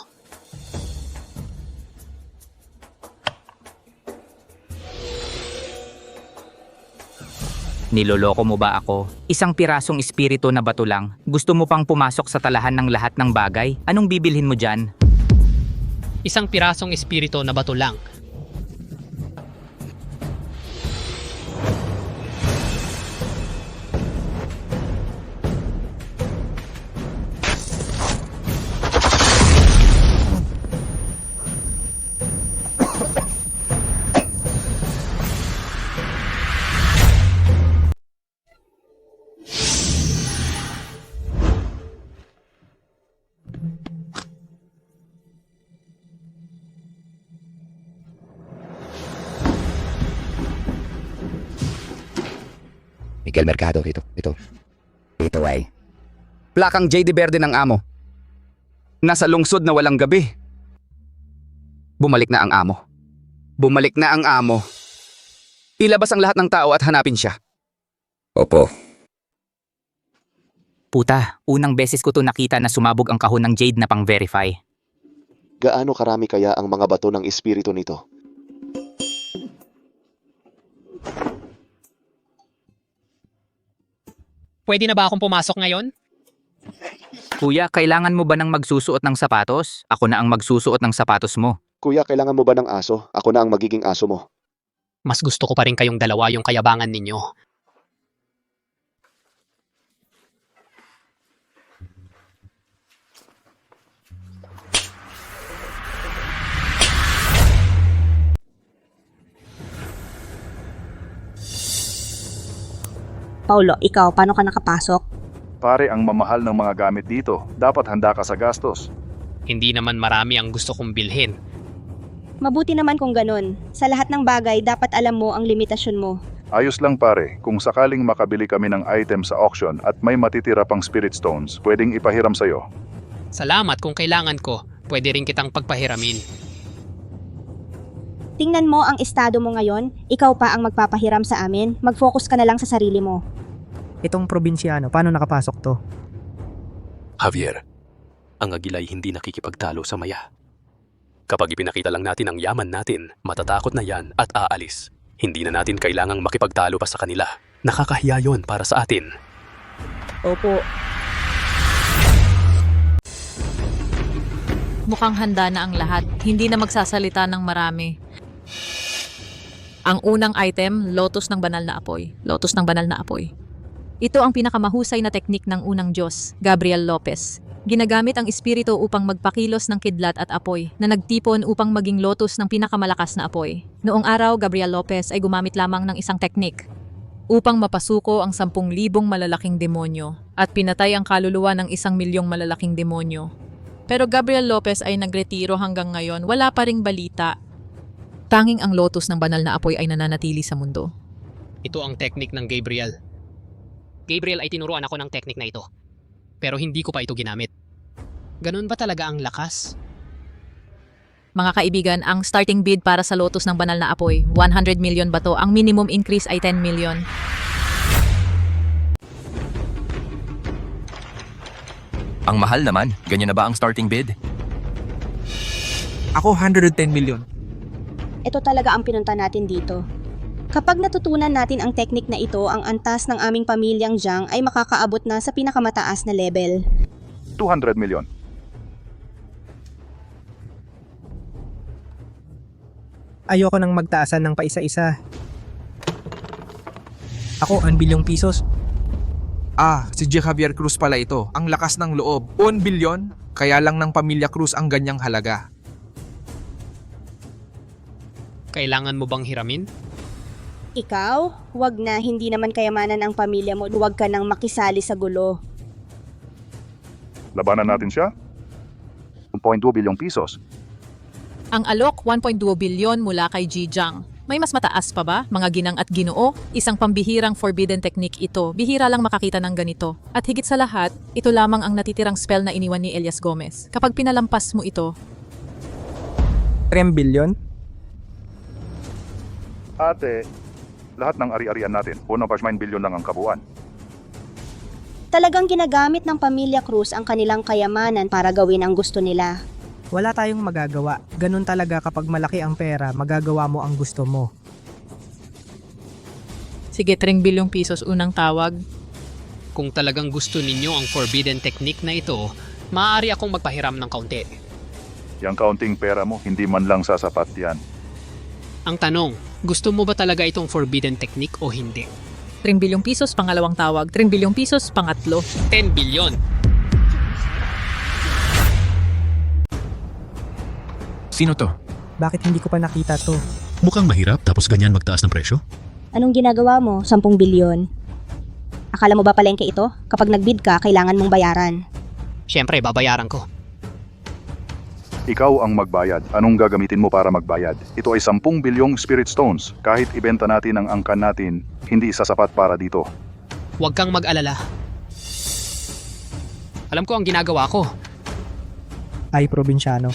Niloloko mo ba ako? Isang pirasong espiritu na bato lang. Gusto mo pang pumasok sa talahan ng lahat ng bagay? Anong bibilhin mo dyan? Isang pirasong espiritu na bato lang. Miguel Mercado, ito ay plakang JD Verde ng amo. Nasa lungsod na walang gabi. Bumalik na ang amo. Bumalik na ang amo. Ilabas ang lahat ng tao at hanapin siya. Opo. Puta, unang beses ko to nakita na sumabog ang kahon ng Jade na pang-verify. Gaano karami kaya ang mga bato ng espiritu nito? Pwede na ba akong pumasok ngayon? Kuya, kailangan mo ba ng magsusuot ng sapatos? Ako na ang magsusuot ng sapatos mo. Kuya, kailangan mo ba ng aso? Ako na ang magiging aso mo. Mas gusto ko pa rin kayong dalawa yung kayabangan ninyo. Paulo, ikaw, paano ka nakapasok? Pare, ang mamahal ng mga gamit dito. Dapat handa ka sa gastos. Hindi naman marami ang gusto kong bilhin. Mabuti naman kung ganun. Sa lahat ng bagay, dapat alam mo ang limitasyon mo. Ayos lang pare, kung sakaling makabili kami ng item sa auction at may matitira pang spirit stones, pwedeng ipahiram sa'yo. Salamat kung kailangan ko. Pwede rin kitang pagpahiramin. Tingnan mo ang estado mo ngayon, ikaw pa ang magpapahiram sa amin, mag-focus ka na lang sa sarili mo. Itong probinsyano, paano nakapasok to? Javier, ang Agilay hindi nakikipagtalo sa maya. Kapag ipinakita lang natin ang yaman natin, matatakot na yan at aalis. Hindi na natin kailangang makipagtalo pa sa kanila. Nakakahiya yon para sa atin. Opo. Mukhang handa na ang lahat. Hindi na magsasalita ng marami. Ang unang item, lotus ng banal na apoy. Lotus ng banal na apoy. Ito ang pinakamahusay na teknik ng unang Diyos, Gabriel Lopez. Ginagamit ang espiritu upang magpakilos ng kidlat at apoy na nagtipon upang maging lotus ng pinakamalakas na apoy. Noong araw, Gabriel Lopez ay gumamit lamang ng isang teknik upang mapasuko ang 10,000 malalaking demonyo at pinatay ang kaluluwa ng 1,000,000 malalaking demonyo. Pero Gabriel Lopez ay nagretiro hanggang ngayon, wala pa ring balita. Tanging ang lotus ng banal na apoy ay nananatili sa mundo. Ito ang teknik ng Gabriel. Gabriel ay tinuruan ako ng teknik na ito. Pero hindi ko pa ito ginamit. Ganun ba talaga ang lakas? Mga kaibigan, ang starting bid para sa lotus ng banal na apoy, 100 million ba to? Ang minimum increase ay 10 million. Ang mahal naman. Ganyan na ba ang starting bid? Ako 110 million. Ito talaga ang pinunta natin dito. Kapag natutunan natin ang teknik na ito, ang antas ng aming pamilyang Jiang ay makakaabot na sa pinakamataas na level. 200 milyon. Ayoko nang magtaasan ng paisa-isa. Ako, 1 bilyong pisos. Si J. Javier Cruz pala ito. Ang lakas ng loob. 1 bilyon? Kaya lang ng pamilya Cruz ang ganyang halaga. Kailangan mo bang hiramin? Ikaw, wag na, hindi naman kayamanan ang pamilya mo, huwag ka nang makisali sa gulo. Labanan natin siya? 1.2 bilyong pisos. Ang alok, 1.2 bilyon mula kay Ji Jiang. May mas mataas pa ba, mga ginang at ginoo? Isang pambihirang forbidden technique ito. Bihira lang makakita ng ganito. At higit sa lahat, ito lamang ang natitirang spell na iniwan ni Elias Gomez. Kapag pinalampas mo ito, 3 bilyon? Ate, lahat ng ari-arian natin, 1.9 bilyon lang ang kabuuan. Talagang ginagamit ng pamilya Cruz ang kanilang kayamanan para gawin ang gusto nila. Wala tayong magagawa. Ganun talaga kapag malaki ang pera, magagawa mo ang gusto mo. sige 3 bilyong pisos unang tawag. Kung talagang gusto ninyo ang forbidden technique na ito, maaari akong magpahiram ng kaunti. Yang kaunting pera mo, hindi man lang sasapat yan. Ang tanong, gusto mo ba talaga itong forbidden technique o hindi? 3 bilyong pisos pangalawang tawag, 3 bilyong pisos pangatlo. 10 bilyon. Sino to? Bakit hindi ko pa nakita to? Mukhang mahirap tapos ganyan magtaas ng presyo. Anong ginagawa mo? 10 bilyon. Akala mo ba palengke ito? Kapag nagbid ka, kailangan mong bayaran. Siyempre, babayaran ko. Ikaw ang magbayad. Anong gagamitin mo para magbayad? Ito ay 10 bilyong spirit stones. Kahit ibenta natin ang angkan natin, hindi sasapat para dito. Huwag kang mag-alala. Alam ko ang ginagawa ko. Ay, probinsyano.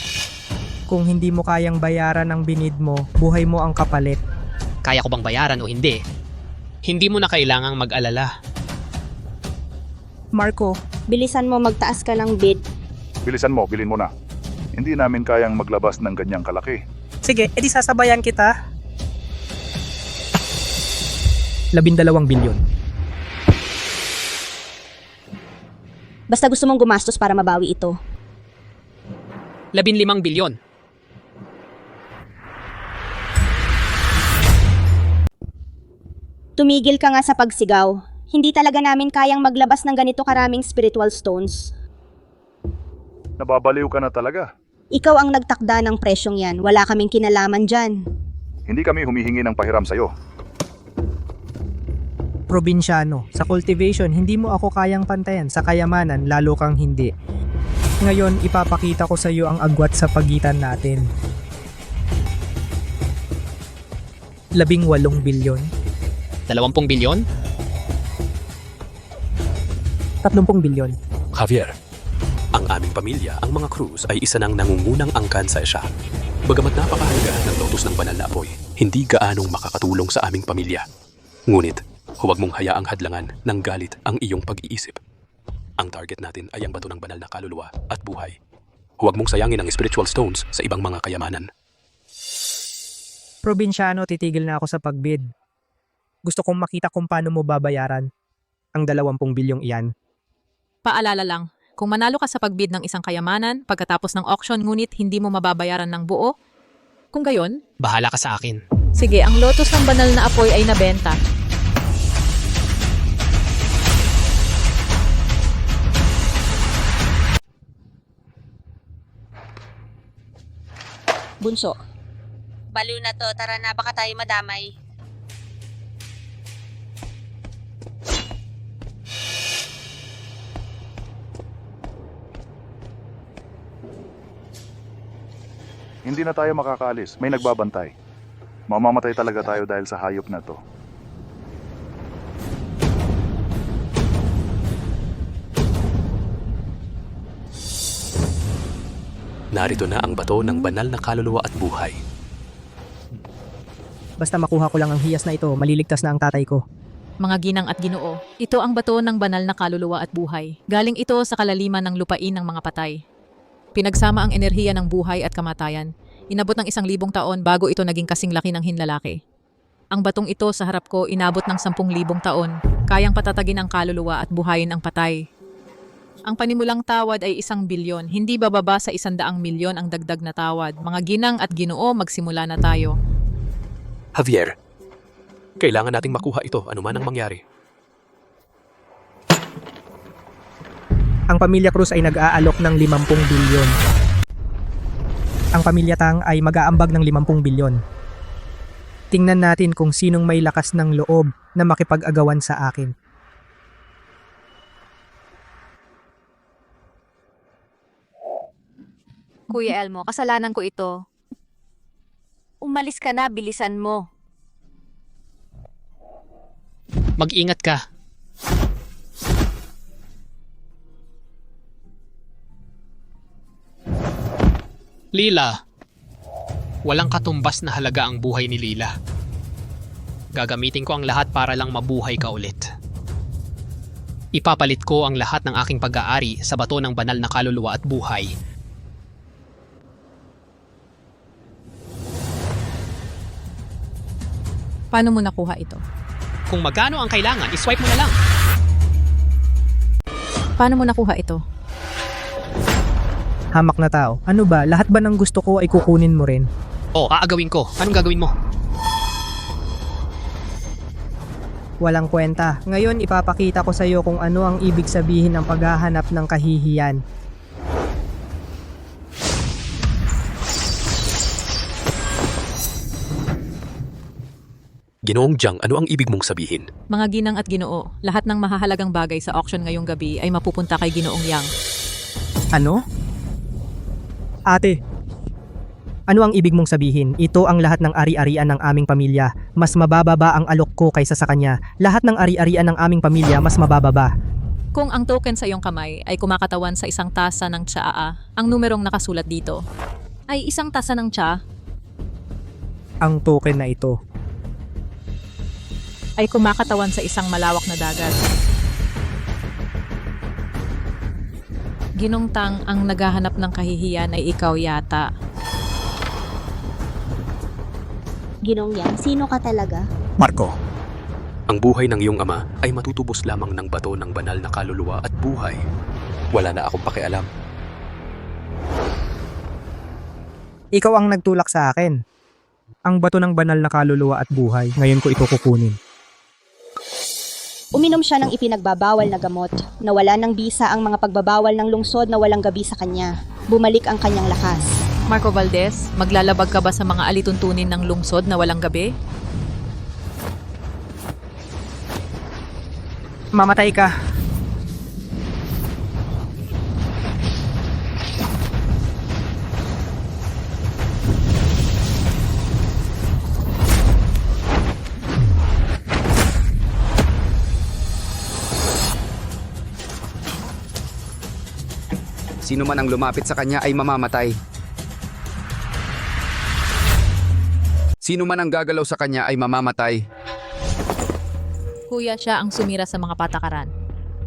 Kung hindi mo kayang bayaran ang binid mo, buhay mo ang kapalit. Kaya ko bang bayaran o hindi? Hindi mo na kailangang mag-alala. Marco, bilisan mo magtaas ka ng bid. Bilisan mo, bilhin mo na. Hindi namin kayang maglabas ng ganyang kalaki. sige, edi sasabayan kita. 12 bilyon. Basta gusto mong gumastos para mabawi ito. 15 bilyon. Tumigil ka nga sa pagsigaw. Hindi talaga namin kayang maglabas ng ganito karaming spiritual stones. Nababaliw ka na talaga. Ikaw ang nagtakda ng presyong yan. Wala kaming kinalaman dyan. Hindi kami humihingi ng pahiram sa'yo. Probinsyano, sa cultivation, hindi mo ako kayang pantayan. Sa kayamanan, lalo kang hindi. Ngayon, ipapakita ko sa iyo ang agwat sa pagitan natin. 18 bilyon. 20 bilyon? 30 bilyon. Javier, ang aming pamilya, ang mga Cruz, ay isa ng nangungunang angkan sa Asia. Bagamat napakahalaga ng lotus ng banal na apoy, hindi gaanong makakatulong sa aming pamilya. Ngunit, huwag mong hayaang hadlangan ng galit ang iyong pag-iisip. Ang target natin ay ang bato ng banal na kaluluwa at buhay. Huwag mong sayangin ang spiritual stones sa ibang mga kayamanan. Probinsyano, titigil na ako sa pagbid. Gusto kong makita kung paano mo babayaran ang 20 bilyong iyan. Paalala lang, kung manalo ka sa pagbid ng isang kayamanan pagkatapos ng auction ngunit hindi mo mababayaran ng buo, kung gayon, Bahala ka sa akin. sige, ang lotus ng banal na apoy ay nabenta. Bunso. Baliw na to, tara na, baka tayo madamay. Hindi na tayo makakaalis. May nagbabantay. Mamamatay talaga tayo dahil sa hayop na to. Narito na ang bato ng banal na kaluluwa at buhay. Basta makuha ko lang ang hiyas na ito, maliligtas na ang tatay ko. Mga ginang at ginoo, ito ang bato ng banal na kaluluwa at buhay. Galing ito sa kalaliman ng lupain ng mga patay. Pinagsama ang enerhiya ng buhay at kamatayan. Inabot ng 1,000 taon bago ito naging kasing laki ng hinlalaki. Ang batong ito sa harap ko inabot ng 10,000 taon. Kayang patatagin ang kaluluwa at buhayin ang patay. Ang panimulang tawad ay 1 bilyon. Hindi bababa sa 100 milyon ang dagdag na tawad. Mga ginang at ginoo, magsimula na tayo. Javier, kailangan nating makuha ito anuman ang mangyari. Ang pamilya Cruz ay nag-aalok ng 50 bilyon. Ang pamilya Tang ay mag-aambag ng 50 bilyon. Tingnan natin kung sinong may lakas ng loob na makipag-agawan sa akin. Kuya Elmo, kasalanan ko ito. Umalis ka na, bilisan mo. Mag-ingat ka. Lila, walang katumbas na halaga ang buhay ni Lila. Gagamitin ko ang lahat para lang mabuhay ka ulit. Ipapalit ko ang lahat ng aking pag-aari sa bato ng banal na kaluluwa at buhay. Paano mo nakuha ito? Kung magkano ang kailangan, iswipe mo na lang. Paano mo nakuha ito? Hamak na tao. Ano ba? Lahat ba ng gusto ko ay kukunin mo rin? Aagawin ko. Anong gagawin mo? Walang kwenta. Ngayon ipapakita ko sa iyo kung ano ang ibig sabihin ng paghahanap ng kahihiyan. Ginoong Jiang, ano ang ibig mong sabihin? Mga ginang at ginoo, lahat ng mahahalagang bagay sa auction ngayong gabi ay mapupunta kay Ginoong Yang. Ano? Ate, ano ang ibig mong sabihin? Ito ang lahat ng ari-arian ng aming pamilya. Mas mabababa ang alok ko kaysa sa kanya. Lahat ng ari-arian ng aming pamilya mas mabababa. Kung ang token sa iyong kamay ay kumakatawan sa isang tasa ng tsaa, ang numerong nakasulat dito ay isang tasa ng tsa Ang token na ito ay kumakatawan sa isang malawak na dagat. Ginong Tang, ang naghahanap ng kahihiyan ay ikaw yata. Ginong Yang, sino ka talaga? Marco, Ang buhay ng iyong ama ay matutubos lamang ng bato ng banal na kaluluwa at buhay. Wala na akong pakialam. Ikaw ang nagtulak sa akin. Ang bato ng banal na kaluluwa at buhay. Ngayon ko ito kukunin. Uminom siya ng ipinagbabawal na gamot. Nawala ng bisa ang mga pagbabawal ng lungsod na walang gabi sa kanya. Bumalik ang kanyang lakas. Marco Valdez, maglalabag ka ba sa mga alituntunin ng lungsod na walang gabi? Mamatay ka. Sino man ang lumapit sa kanya ay mamamatay. Sino man ang gagalaw sa kanya ay mamamatay. Kuya siya ang sumira sa mga patakaran.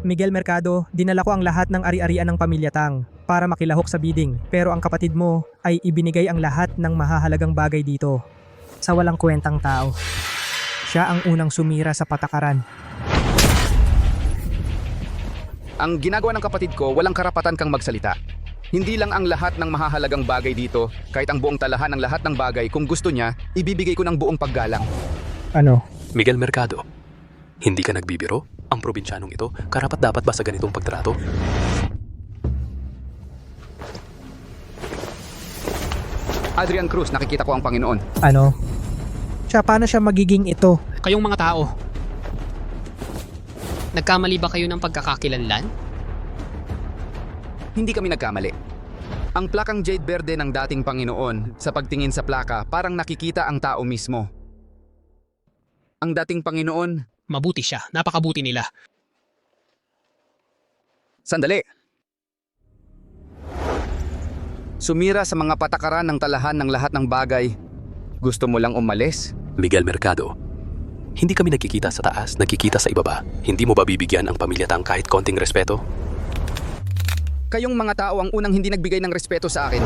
Miguel Mercado, dinala ko ang lahat ng ari-arian ng pamilya Tang para makilahok sa bidding. Pero ang kapatid mo ay ibinigay ang lahat ng mahahalagang bagay dito sa walang kwentang tao. Siya ang unang sumira sa patakaran. Ang ginagawa ng kapatid ko, walang karapatan kang magsalita. Hindi lang ang lahat ng mahahalagang bagay dito, kahit ang buong talahan ng lahat ng bagay, kung gusto niya, ibibigay ko ng buong paggalang. Ano? Miguel Mercado, hindi ka nagbibiro? Ang probinsyanong ito, karapat dapat ba sa ganitong pagtrato? Adrian Cruz, nakikita ko ang Panginoon. Ano? Siya, paano siya magiging ito? Kayong mga tao, nagkamali ba kayo ng pagkakakilanlan? Hindi kami nagkamali. Ang plakang Jade Verde ng dating Panginoon, sa pagtingin sa plaka, parang nakikita ang tao mismo. Ang dating Panginoon, Mabuti siya, napakabuti nila. sandali. Sumira sa mga patakaran ng talahan ng lahat ng bagay. Gusto mo lang umalis? Miguel Mercado, hindi kami nagkikita sa taas, nagkikita sa ibaba. Hindi mo ba bibigyan ang pamilya Tang kahit konting respeto? Kayong mga tao ang unang hindi nagbigay ng respeto sa akin.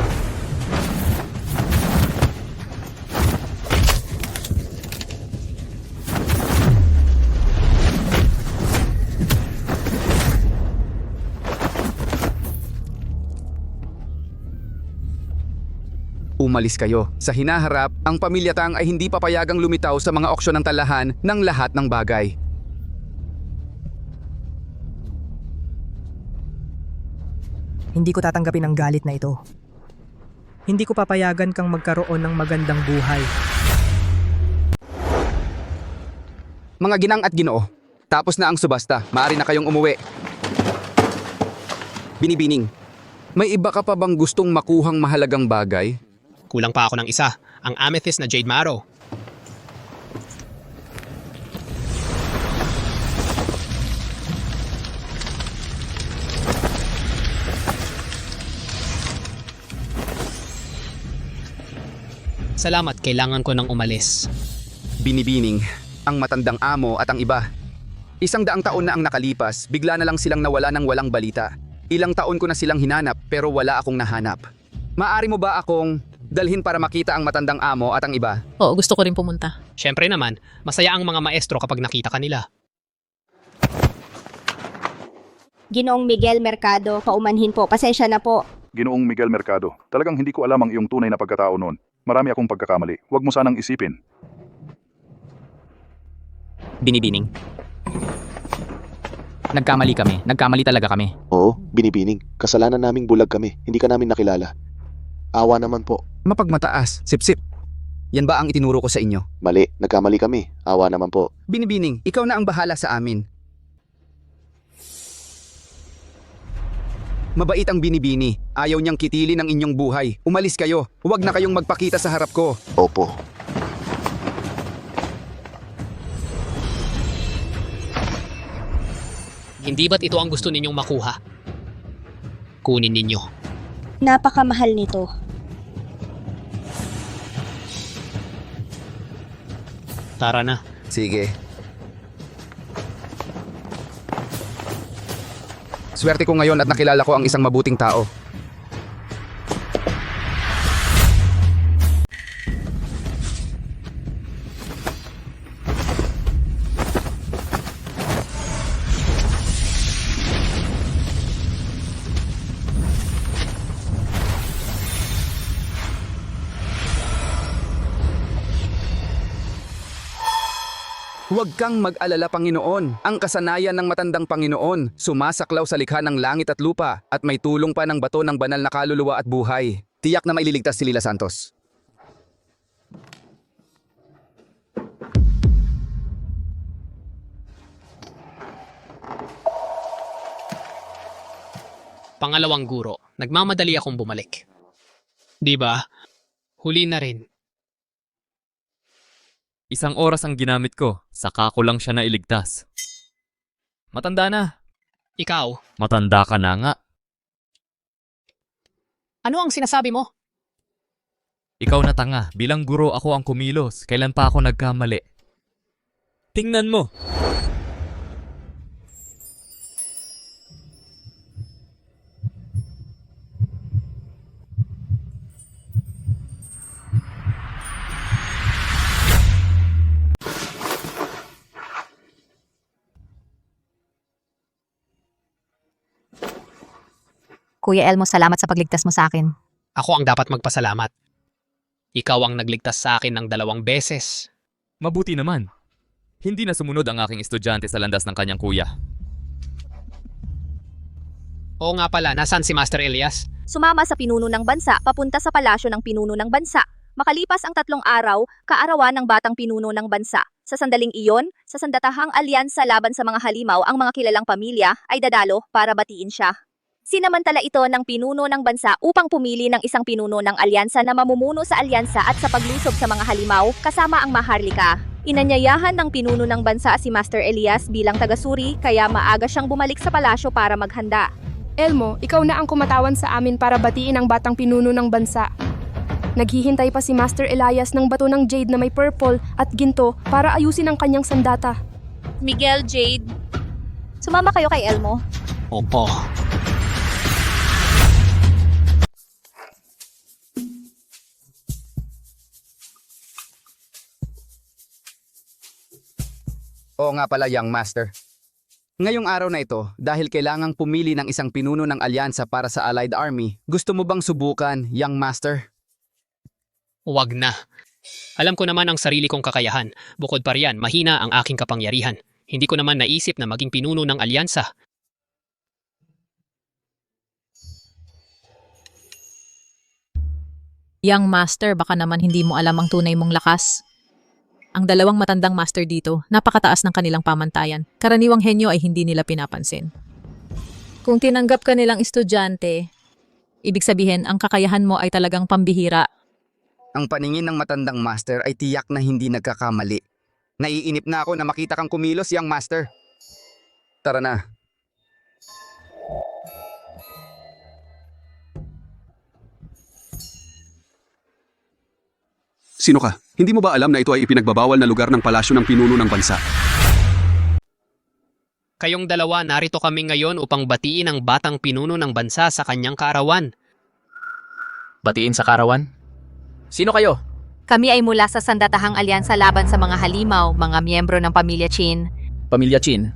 Umalis kayo. Sa hinaharap, ang pamilya Tang ay hindi papayagang lumitaw sa mga auksyon ng talahan ng lahat ng bagay. Hindi ko tatanggapin ang galit na ito. Hindi ko papayagan kang magkaroon ng magandang buhay. Mga ginang at ginoo, tapos na ang subasta. Maaari na kayong umuwi. Binibining, may iba ka pa bang gustong makuhang mahalagang bagay? Kulang pa ako ng isa, ang amethyst na Jade Marrow. Salamat, kailangan ko nang umalis. Binibining, ang matandang amo at ang iba. 100 taon na ang nakalipas, bigla na lang silang nawala ng walang balita. Ilang taon ko na silang hinanap pero wala akong nahanap. Maari mo ba akong dalhin para makita ang matandang amo at ang iba? Oo, gusto ko rin pumunta. Siyempre naman, masaya ang mga maestro kapag nakita kanila. Ginoong Miguel Mercado, paumanhin po. Pasensya na po. Ginoong Miguel Mercado, talagang hindi ko alam ang iyong tunay na pagkatao noon. Marami akong pagkakamali. Huwag mo sanang isipin. Binibining. Nagkamali kami. Nagkamali talaga kami. Oo, Binibining. Kasalanan naming bulag kami. Hindi ka namin nakilala. Awa naman po. Mapagmataas, sip-sip. Yan ba ang itinuro ko sa inyo? Mali, nagkamali kami. Awa naman po. Binibining, ikaw na ang bahala sa amin. Mabait ang Binibini. Ayaw niyang kitilin ang inyong buhay. Umalis kayo. Huwag na kayong magpakita sa harap ko. Opo. Hindi ba't ito ang gusto ninyong makuha? Kunin ninyo. Napakamahal nito. Tara na. Sige. Swerte ko ngayon at nakilala ko ang isang mabuting tao. Huwag kang mag-alala, Panginoon. Ang kasanayan ng matandang Panginoon, sumasaklaw sa likha ng langit at lupa, at may tulong pa ng bato ng banal na kaluluwa at buhay. Tiyak na maililigtas si Lila Santos. Pangalawang guro, nagmamadali akong bumalik. Di ba? Huli na rin. Isang oras ang ginamit ko, saka ko lang siya nailigtas. Matanda na. Ikaw, Matanda ka na nga. ano ang sinasabi mo? Ikaw na tanga, bilang guro ako ang kumilos. Kailan pa ako nagkamali? Tingnan mo. Kuya Elmo, salamat sa pagligtas mo sa akin. Ako ang dapat magpasalamat. Ikaw ang nagligtas sa akin ng 2 beses. Mabuti naman. Hindi na sumunod ang aking estudyante sa landas ng kanyang kuya. Oo nga pala, nasaan si Master Elias? Sumama sa pinuno ng bansa papunta sa palasyo ng pinuno ng bansa. Makalipas ang 3 araw, kaarawan ng batang pinuno ng bansa. Sa sandaling iyon, sa sandatahang alyansa laban sa mga halimaw, ang mga kilalang pamilya ay dadalo para batiin siya. Sinamantala ito ng pinuno ng bansa upang pumili ng isang pinuno ng alyansa na mamumuno sa alyansa at sa paglusob sa mga halimaw kasama ang Maharlika. Inanyayahan ng pinuno ng bansa si Master Elias bilang tagasuri kaya maaga siyang bumalik sa palasyo para maghanda. Elmo, ikaw na ang kumatawan sa amin para batiin ang batang pinuno ng bansa. Naghihintay pa si Master Elias ng bato ng jade na may purple at ginto para ayusin ang kanyang sandata. Miguel, Jade, sumama kayo kay Elmo. Opo. Oo nga pala, Young Master. Ngayong araw na ito, dahil kailangang pumili ng isang pinuno ng alyansa para sa Allied Army, gusto mo bang subukan, Young Master? Huwag na. Alam ko naman ang sarili kong kakayahan. Bukod pa riyan, mahina ang aking kapangyarihan. Hindi ko naman naisip na maging pinuno ng alyansa. Young Master, baka naman hindi mo alam ang tunay mong lakas. Ang 2 matandang master dito, napakataas ng kanilang pamantayan. Karaniwang henyo ay hindi nila pinapansin. Kung tinanggap ka nilang estudyante, ibig sabihin ang kakayahan mo ay talagang pambihira. Ang paningin ng matandang master ay tiyak na hindi nagkakamali. Naiinip na ako na makita kang kumilos, Young Master. Tara na. Sino ka? Hindi mo ba alam na ito ay ipinagbabawal na lugar ng palasyo ng pinuno ng bansa? Kayong 2, narito kami ngayon upang batiin ang batang pinuno ng bansa sa kanyang kaarawan. Batiin sa karawan? Sino kayo? Kami ay mula sa sandatahang alyansa laban sa mga halimaw, mga miyembro ng pamilya Chin. Pamilya Chin?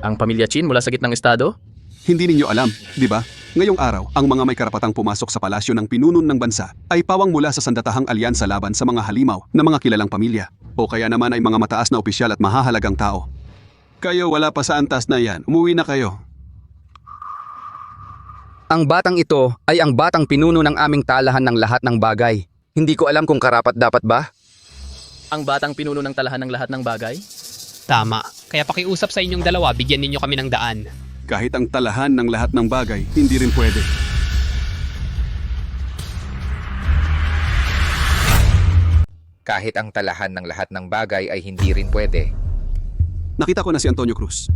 Ang pamilya Chin mula sa gitnang estado? Hindi ninyo alam, di ba? Ngayong araw, ang mga may karapatang pumasok sa palasyo ng pinuno ng bansa ay pawang mula sa sandatahang alyansa laban sa mga halimaw na mga kilalang pamilya. O kaya naman ay mga mataas na opisyal at mahahalagang tao. Kayo wala pa sa antas na yan, umuwi na kayo. Ang batang ito ay ang batang pinuno ng aming talahan ng lahat ng bagay. Hindi ko alam kung karapat-dapat ba? Ang batang pinuno ng talahan ng lahat ng bagay? Tama. Kaya pakiusap sa inyong 2, bigyan ninyo kami ng daan. Kahit ang talahan ng lahat ng bagay, hindi rin pwede. Kahit ang talahan ng lahat ng bagay ay hindi rin pwede. Nakita ko na si Antonio Cruz.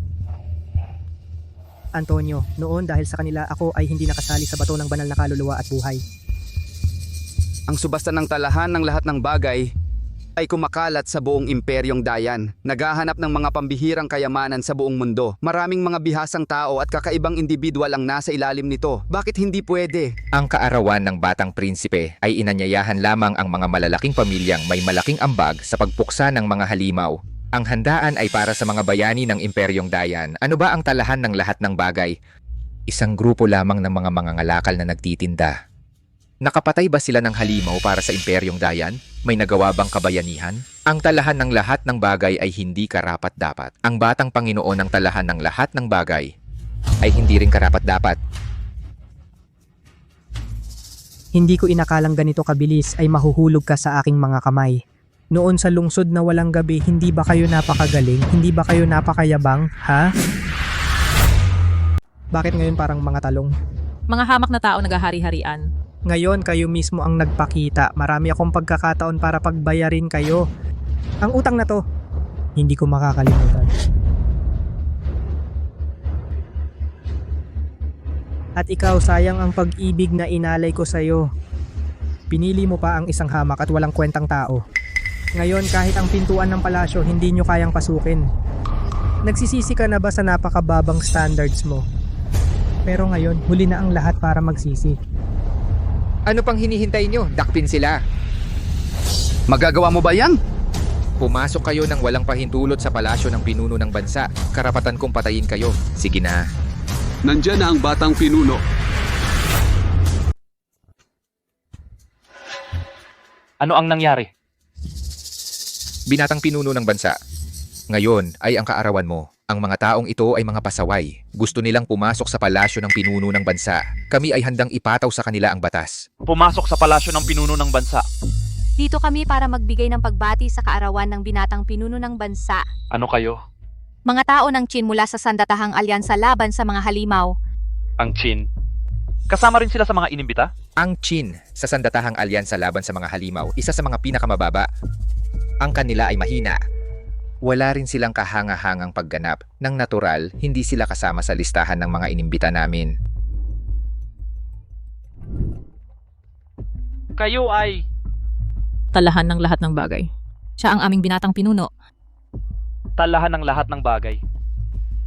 Antonio, noon dahil sa kanila ako ay hindi nakasali sa bato ng banal na kaluluwa at buhay. Ang subasta ng talahan ng lahat ng bagay ay kumakalat sa buong imperyong Dayan, naghahanap ng mga pambihirang kayamanan sa buong mundo. Maraming mga bihasang tao at kakaibang individual ang nasa ilalim nito. Bakit hindi pwede? Ang kaarawan ng batang prinsipe ay inanyayahan lamang ang mga malalaking pamilyang may malaking ambag sa pagpuksa ng mga halimaw. Ang handaan ay para sa mga bayani ng imperyong Dayan. Ano ba ang talahan ng lahat ng bagay? Isang grupo lamang ng mga mangangalakal na nagtitinda. Nakapatay ba sila ng halimaw para sa imperyong Dayan? May nagawa bang kabayanihan? Ang talahan ng lahat ng bagay ay hindi karapat-dapat. Ang batang Panginoon ng talahan ng lahat ng bagay ay hindi rin karapat-dapat. Hindi ko inakalang ganito kabilis ay mahuhulog ka sa aking mga kamay. Noon sa lungsod na walang gabi, hindi ba kayo napakagaling? Hindi ba kayo napakayabang, ha? Bakit ngayon parang mga talong? Mga hamak na tao naghahari-harian. Ngayon kayo mismo ang nagpakita. Marami akong pagkakataon para pagbayarin kayo. Ang utang na to, hindi ko makakalimutan. At ikaw, sayang ang pag-ibig na inalay ko sa'yo. Pinili mo pa ang isang hamak at walang kwentang tao. Ngayon, kahit ang pintuan ng palasyo, hindi nyo kayang pasukin. Nagsisisi ka na ba sa napakababang standards mo? Pero ngayon, huli na ang lahat para magsisi. Ano pang hinihintay nyo? Dakpin sila. Magagawa mo ba yan? Pumasok kayo ng walang pahintulot sa palasyo ng pinuno ng bansa. Karapatan kong patayin kayo. Sige na. Nandyan na ang batang pinuno. Ano ang nangyari? Binatang pinuno ng bansa. Ngayon ay ang kaarawan mo. Ang mga taong ito ay mga pasaway. Gusto nilang pumasok sa palasyo ng pinuno ng bansa. Kami ay handang ipataw sa kanila ang batas. Pumasok sa palasyo ng pinuno ng bansa. Dito kami para magbigay ng pagbati sa kaarawan ng binatang pinuno ng bansa. Ano kayo? Mga tao ng Chin mula sa Sandatahang Alyansa laban sa mga halimaw. Ang Chin. Kasama rin sila sa mga inimbita? Ang Chin sa Sandatahang Alyansa laban sa mga halimaw, isa sa mga pinakamababa. Ang kanila ay mahina. Wala rin silang kahanga-hangang pagganap. Nang natural, hindi sila kasama sa listahan ng mga inimbita namin. Kayo ay... Talahan ng lahat ng bagay. Siya ang aming binatang pinuno. Talahan ng lahat ng bagay.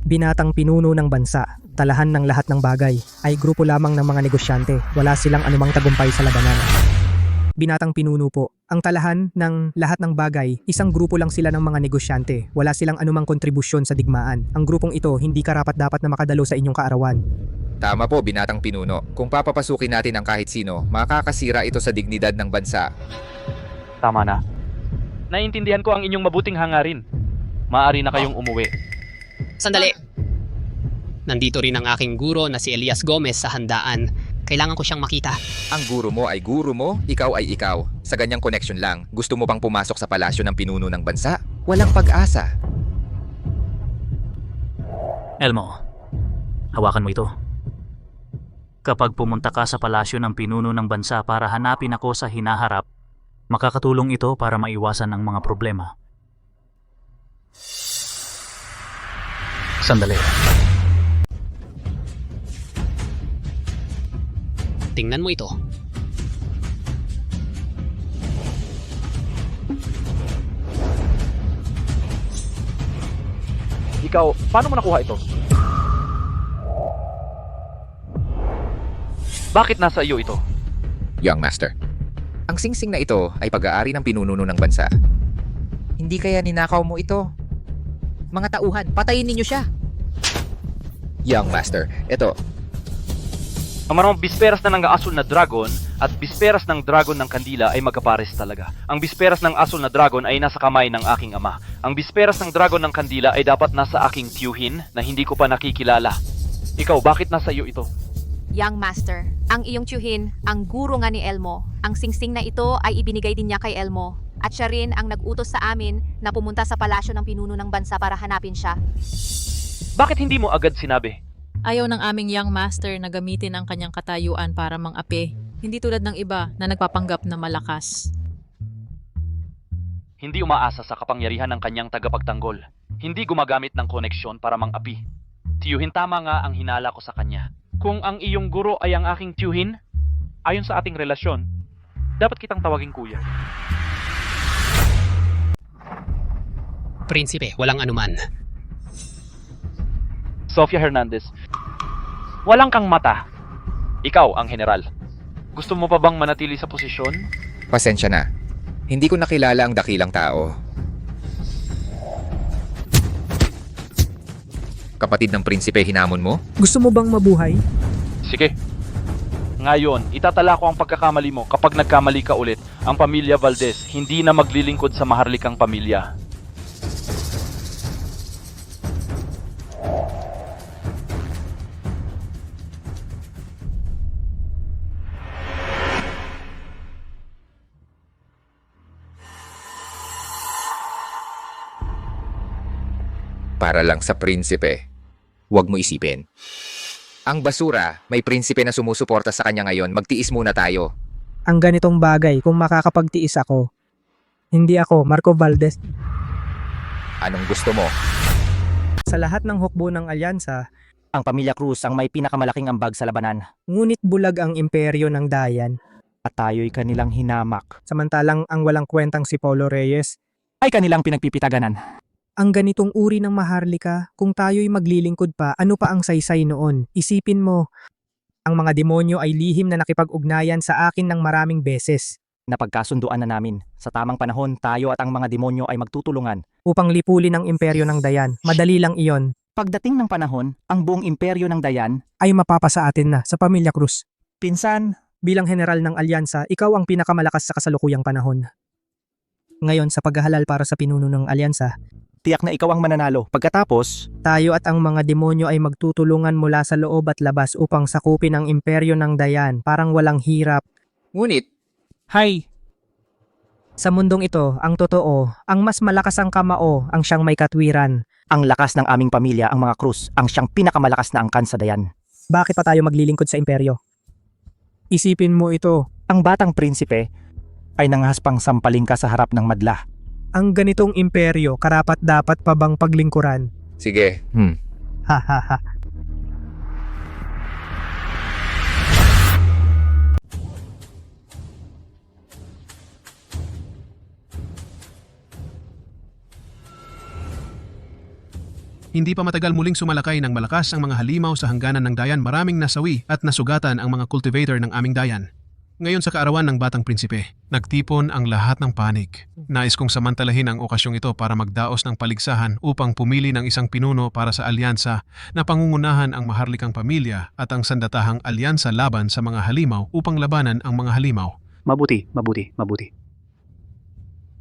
Binatang pinuno ng bansa, talahan ng lahat ng bagay, ay grupo lamang ng mga negosyante. Wala silang anumang tagumpay sa labanan. Binatang pinuno po, ang talahan ng lahat ng bagay, isang grupo lang sila ng mga negosyante. Wala silang anumang kontribusyon sa digmaan. Ang grupong ito hindi karapat-dapat na makadalo sa inyong kaarawan. Tama po, binatang pinuno. Kung papapasukin natin ang kahit sino, makakasira ito sa dignidad ng bansa. Tama na. Naiintindihan ko ang inyong mabuting hangarin. Maaari na kayong umuwi. Sandali! Nandito rin ang aking guro na si Elias Gomez sa handaan. Kailangan ko siyang makita. Ang guro mo ay guro mo, ikaw ay ikaw. Sa ganyang connection lang, gusto mo pang pumasok sa palasyo ng pinuno ng bansa? Walang pag-asa. Elmo, hawakan mo ito. Kapag pumunta ka sa palasyo ng pinuno ng bansa para hanapin ako sa hinaharap, makakatulong ito para maiwasan ang mga problema. Sandali. Tingnan mo ito. Ikaw, paano mo nakuha ito? Bakit nasa iyo ito? Young Master, ang singsing na ito ay pag-aari ng pinuno ng bansa. Hindi kaya ninakaw mo ito? Mga tauhan, patayin ninyo siya. Young Master, ito. Ang maraming bisperas na ng asul na dragon at bisperas ng dragon ng kandila ay magkapares talaga. Ang bisperas ng asul na dragon ay nasa kamay ng aking ama. Ang bisperas ng dragon ng kandila ay dapat nasa aking tiyuhin na hindi ko pa nakikilala. Ikaw, bakit nasa iyo ito? Young Master, ang iyong tiyuhin, ang guro nga ni Elmo. Ang singsing na ito ay ibinigay din niya kay Elmo. At siya rin ang nag-utos sa amin na pumunta sa palasyo ng pinuno ng bansa para hanapin siya. Bakit hindi mo agad sinabi? Ayaw ng aming young master na gamitin ang kanyang katayuan para mang-api. Hindi tulad ng iba na nagpapanggap na malakas. Hindi umaasa sa kapangyarihan ng kanyang tagapagtanggol. Hindi gumagamit ng koneksyon para mang-api. Tiyuhin, tama nga ang hinala ko sa kanya. Kung ang iyong guro ay ang aking tiyuhin, ayon sa ating relasyon, dapat kitang tawaging kuya. Prinsipe, walang anuman. Sofia Hernandez, walang kang mata. Ikaw ang general. Gusto mo pa bang manatili sa posisyon? Pasensya na. Hindi ko nakilala ang dakilang tao. Kapatid ng prinsipe, hinamon mo? Gusto mo bang mabuhay? Sige. Ngayon, itatala ko ang pagkakamali mo. Kapag nagkamali ka ulit, ang pamilya Valdez hindi na maglilingkod sa maharlikang pamilya. Para lang sa prinsipe, huwag mo isipin. Ang basura, may prinsipe na sumusuporta sa kanya ngayon, magtiis muna tayo. Ang ganitong bagay kung makakapagtiis ako. Hindi ako, Marco Valdez. Anong gusto mo? Sa lahat ng hukbo ng alyansa, ang Pamilya Cruz ang may pinakamalaking ambag sa labanan. ngunit bulag ang imperyo ng Dayan. At tayo'y kanilang hinamak. Samantalang ang walang kwentang si Paulo Reyes Ay kanilang pinagpipitaganan. ang ganitong uri ng maharlika, kung tayo'y maglilingkod pa, ano pa ang saysay noon? Isipin mo, ang mga demonyo ay lihim na nakipag-ugnayan sa akin ng maraming beses Napagkasunduan na namin. Sa tamang panahon, tayo at ang mga demonyo ay magtutulungan. upang lipulin ang imperyo ng Dayan. Madali lang iyon. Pagdating ng panahon, ang buong imperyo ng Dayan Ay mapapasa atin na sa Pamilya Cruz. Pinsan, Bilang general ng alyansa, ikaw ang pinakamalakas sa kasalukuyang panahon. Ngayon, sa paghahalal para sa pinuno ng alyansa, tiyak na ikaw ang mananalo. Pagkatapos, tayo at ang mga demonyo ay magtutulungan mula sa loob at labas upang sakupin ang imperyo ng Dayan parang walang hirap. Ngunit, Sa mundong ito, ang totoo, ang mas malakas ang kamao ang siyang may katwiran. ang lakas ng aming pamilya, ang mga Cruz, ang siyang pinakamalakas na angkan sa Dayan. Bakit pa tayo maglilingkod sa imperyo? Isipin mo ito, Ang batang prinsipe ay nanghaspang sampaling ka sa harap ng madla. ang ganitong imperyo karapat dapat pa bang paglingkuran? sige, Ha ha ha. Hindi pa matagal muling sumalakay ng malakas ang mga halimaw sa hangganan ng Dayan, maraming nasawi at nasugatan ang mga cultivator ng aming Dayan. Ngayon sa kaarawan ng Batang Prinsipe, nagtipon ang lahat ng panik. Nais kong samantalahin ang okasyong ito para magdaos ng paligsahan upang pumili ng isang pinuno para sa alyansa na pangungunahan ang maharlikang pamilya at ang sandatahang alyansa laban sa mga halimaw upang labanan ang mga halimaw. Mabuti.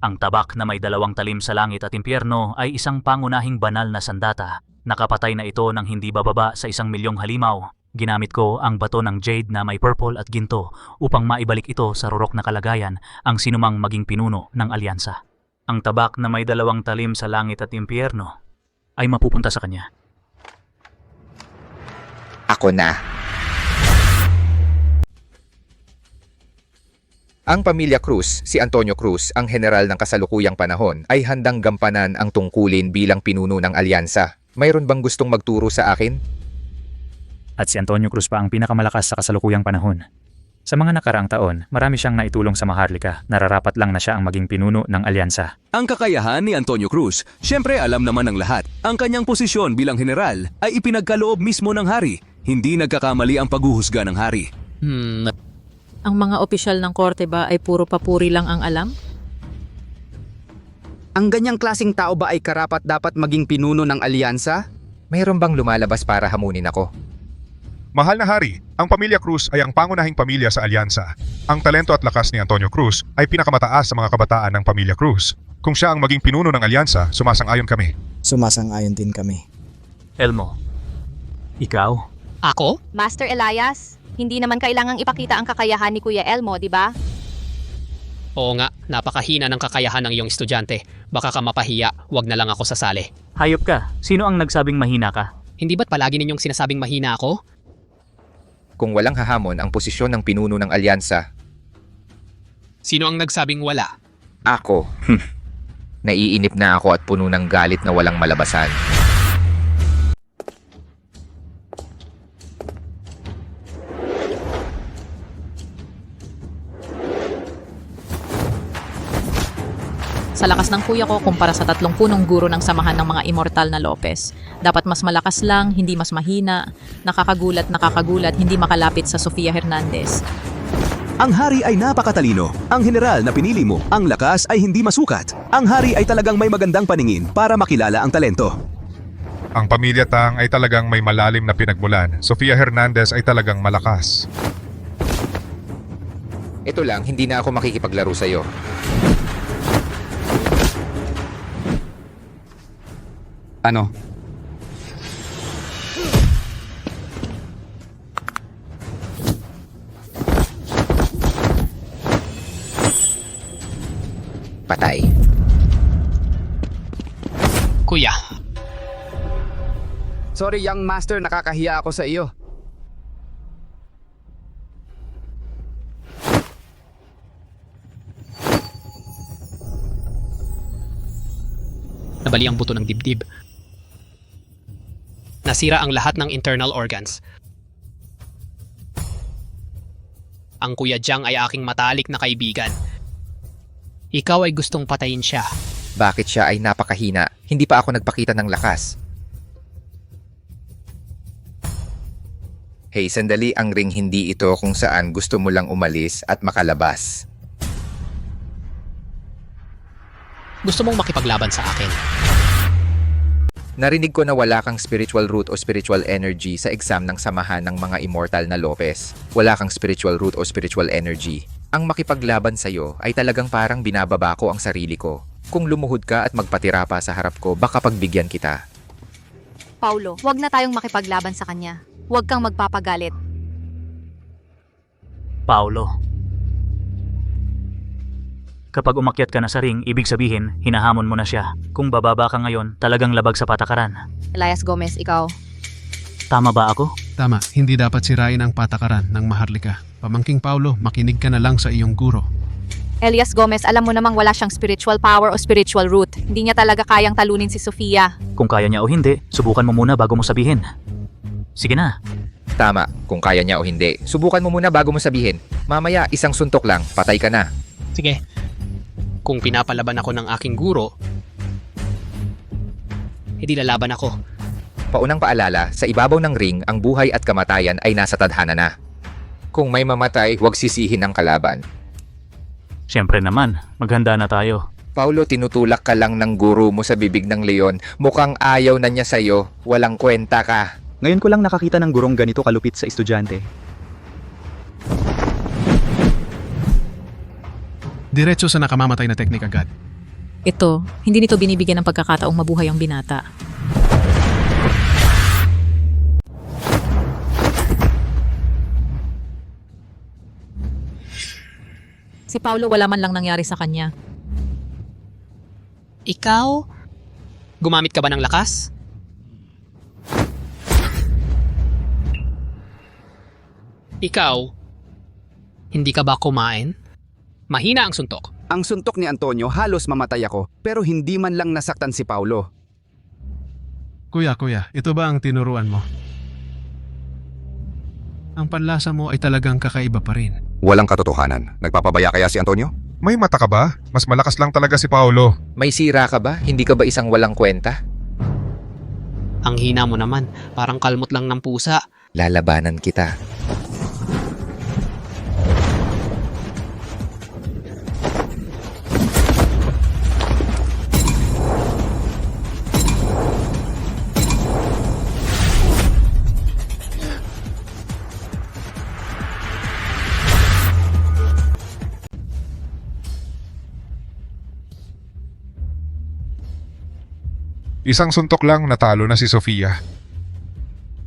Ang tabak na may dalawang talim sa langit at impyerno ay isang pangunahing banal na sandata. Nakapatay na ito ng hindi bababa sa 1,000,000 halimaw. Ginamit ko ang bato ng jade na may purple at ginto upang maibalik ito sa rurok na kalagayan ang sinumang maging pinuno ng alyansa. Ang tabak na may dalawang talim sa langit at impyerno ay mapupunta sa kanya. ako na. Ang Pamilya Cruz, si Antonio Cruz, ang general ng kasalukuyang panahon, ay handang gampanan ang tungkulin bilang pinuno ng alyansa. Mayroon bang gustong magturo sa akin? At si Antonio Cruz pa ang pinakamalakas sa kasalukuyang panahon. Sa mga nakaraang taon, marami siyang naitulong sa Maharlika. Nararapat lang na siya ang maging pinuno ng alyansa. Ang kakayahan ni Antonio Cruz, syempre alam naman ng lahat. Ang kanyang posisyon bilang general ay ipinagkaloob mismo ng hari. Hindi nagkakamali ang paghuhusga ng hari. Ang mga opisyal ng korte ba ay puro papuri lang ang alam? Ang ganyang klasing tao ba ay karapat dapat maging pinuno ng alyansa? Mayroon bang lumalabas para hamunin ako? Mahal na hari, ang Pamilya Cruz ay ang pangunahing pamilya sa alyansa. Ang talento at lakas ni Antonio Cruz ay pinakamataas sa mga kabataan ng Pamilya Cruz. Kung siya ang maging pinuno ng alyansa, sumasang-ayon kami. Sumasang-ayon din kami. Elmo, ikaw? Ako? Master Elias, hindi naman kailangang ipakita ang kakayahan ni Kuya Elmo, di ba? Oo nga, napakahina ng kakayahan ng iyong estudyante. Baka ka mapahiya, wag na lang ako sasali. Hayop ka. Sino ang nagsabing mahina ka? Hindi ba't palagi ninyong sinasabing mahina ako? Kung walang hahamon ang posisyon ng pinuno ng alyansa, Sino ang nagsabing wala? ako. Naiinip na ako at puno ng galit na walang malabasan. Sa lakas ng kuya ko kumpara sa 3 punong guro ng samahan ng mga immortal na Lopez. Dapat mas malakas lang, hindi mas mahina. Nakakagulat, hindi makalapit sa Sofia Hernandez. Ang hari ay napakatalino. Ang general na pinili mo, ang lakas ay hindi masukat. Ang hari ay talagang may magandang paningin para makilala ang talento. Ang Pamilya Tang ay talagang may malalim na pinagmulan. Sofia Hernandez ay talagang malakas. Ito lang, hindi na ako makikipaglaro sa'yo. Ano? Patay. Kuya. Sorry, young master, nakakahiya ako sa iyo. Nabali ang buto ng dibdib. Nasira ang lahat ng internal organs. Ang Kuya Jiang ay aking matalik na kaibigan. Ikaw ay gustong patayin siya. Bakit siya ay napakahina? Hindi pa ako nagpakita ng lakas. Hey, sandali, ang ring hindi ito kung saan gusto mo lang umalis at makalabas. Gusto mong makipaglaban sa akin. Narinig ko na wala kang spiritual root o spiritual energy sa exam ng samahan ng mga immortal na Lopez. Wala kang spiritual root o spiritual energy. Ang makipaglaban sa'yo ay talagang parang binababa ko ang sarili ko. Kung lumuhod ka at magpatira pa sa harap ko, baka pagbigyan kita. Paulo, huwag na tayong makipaglaban sa kanya. Huwag kang magpapagalit. Paulo. Kapag umakyat ka na sa ring, ibig sabihin, hinahamon mo na siya. Kung bababa ka ngayon, talagang labag sa patakaran. Elias Gomez, ikaw. Tama ba ako? Tama, hindi dapat sirain ang patakaran ng Maharlika. Pamangking Paulo, makinig ka na lang sa iyong guro. Elias Gomez, alam mo namang wala siyang spiritual power o spiritual root. Hindi niya talaga kayang talunin si Sofia. Kung kaya niya o hindi, subukan mo muna bago mo sabihin. Sige na. Tama, kung kaya niya o hindi. Subukan mo muna bago mo sabihin. Mamaya, isang suntok lang, patay ka na. Sige. Kung pinapalaban ako ng aking guro, hindi lalaban ako. Paunang paalala, sa ibabaw ng ring, ang buhay at kamatayan ay nasa tadhana na. Kung may mamatay, huwag sisihin ang kalaban. Siyempre naman, maghanda na tayo. Paulo, tinutulak ka lang ng guro mo sa bibig ng leon. Mukhang ayaw na niya sa'yo. Walang kwenta ka. Ngayon ko lang nakakita ng gurong ganito kalupit sa estudyante. Diretso sa nakamamatay na teknik agad. Ito, hindi nito binibigyan ng pagkakataong mabuhay ang binata. Si Paulo wala man lang nangyari sa kanya. Ikaw? Gumamit ka ba ng lakas? Ikaw? Hindi ka ba kumain? Mahina ang suntok. Ang suntok ni Antonio, halos mamatay ako, pero hindi man lang nasaktan si Paulo. Kuya, ito ba ang tinuruan mo? Ang panlasa mo ay talagang kakaiba pa rin. Walang katotohanan. Nagpapabaya kaya si Antonio? May mata ka ba? Mas malakas lang talaga si Paulo. May sira ka ba? Hindi ka ba isang walang kwenta? Ang hina mo naman, parang kalmot lang ng pusa. Lalabanan kita. Isang suntok lang natalo na si Sofia.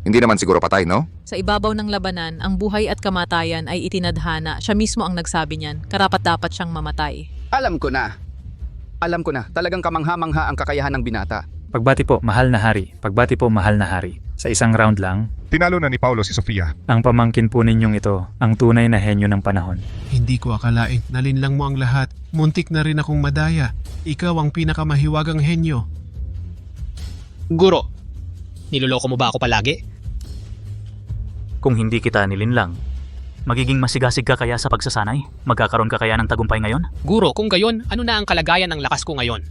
Hindi naman siguro patay, no? Sa ibabaw ng labanan, ang buhay at kamatayan ay itinadhana. Siya mismo ang nagsabi niyan. Karapat-dapat siyang mamatay. Alam ko na. Talagang kamangha-mangha ang kakayahan ng binata. Pagbati po, mahal na hari. Pagbati po, mahal na hari. Sa isang round lang, tinalo na ni Paulo si Sofia. Ang pamangkin po ninyong ito, ang tunay na henyo ng panahon. Hindi ko akalain, nalinlang mo ang lahat. Muntik na rin akong madaya. Ikaw ang pinakamahiwagang henyo. Guro, niloloko mo ba ako palagi? Kung hindi kita nilinlang, magiging masigasig ka kaya sa pagsasanay? Magkakaroon ka kaya ng tagumpay ngayon? Guro, kung gayon, ano na ang kalagayan ng lakas ko ngayon?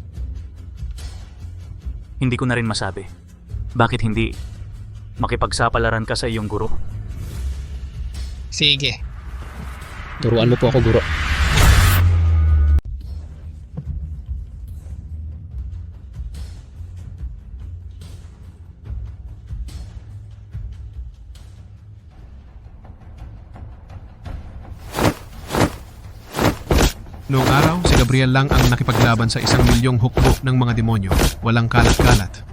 Hindi ko na rin masabi. Bakit hindi makipagsapalaran ka sa iyong guro? Sige. Turuan mo po ako, guro. Noong araw, si Gabriel lang ang nakipaglaban sa 1,000,000 hukbo ng mga demonyo. Walang kalat-kalat.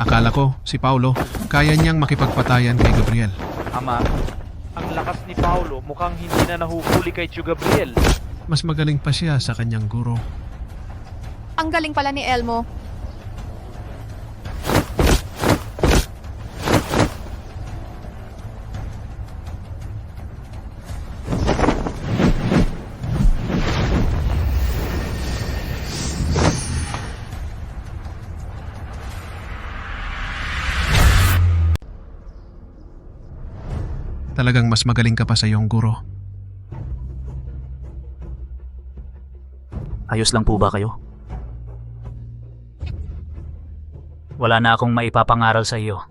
Akala ko, si Paulo, kaya niyang makipagpatayan kay Gabriel. Ama, ang lakas ni Paulo mukhang hindi na nahuhuli kay Tio Gabriel. Mas magaling pa siya sa kanyang guro. Ang galing pala ni Elmo. Talagang mas magaling ka pa sa iyong guro. Ayos lang po ba kayo? Wala na akong maipapangaral sa iyo.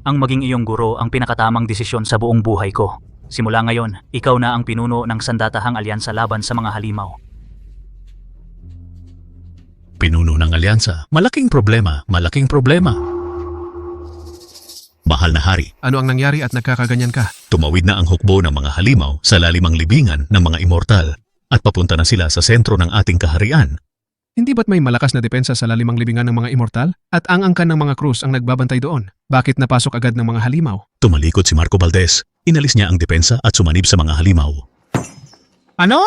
Ang maging iyong guro ang pinakatamang desisyon sa buong buhay ko. Simula ngayon, ikaw na ang pinuno ng sandatahang alyansa laban sa mga halimaw. Pinuno ng alyansa. Malaking problema, malaking problema. Mahal na hari, Ano ang nangyari at nagkakaganyan ka? tumawid na ang hukbo ng mga halimaw sa lalimang libingan ng mga immortal at papunta na sila sa sentro ng ating kaharian. Hindi ba't may malakas na depensa sa lalimang libingan ng mga immortal? At ang angkan ng mga krus ang nagbabantay doon? Bakit napasok agad ng mga halimaw? Tumalikod si Marco Valdez. Inalis niya ang depensa at sumanib sa mga halimaw. Ano?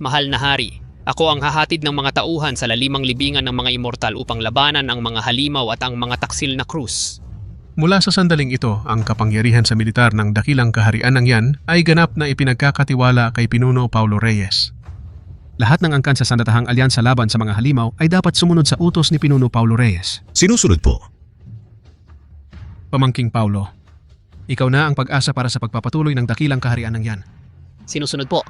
Mahal na hari, ako ang hahatid ng mga tauhan sa lalimang libingan ng mga immortal upang labanan ang mga halimaw at ang mga taksil na krus. Mula sa sandaling ito, ang kapangyarihan sa militar ng dakilang kaharian ng yan ay ganap na ipinagkakatiwala kay Pinuno Paulo Reyes. Lahat ng angkan sa sandatahang alyansa laban sa mga halimaw ay dapat sumunod sa utos ni Pinuno Paulo Reyes. Sinusunod po. Pamangking Paulo, ikaw na ang pag-asa para sa pagpapatuloy ng dakilang kaharian ng yan. Sinusunod po.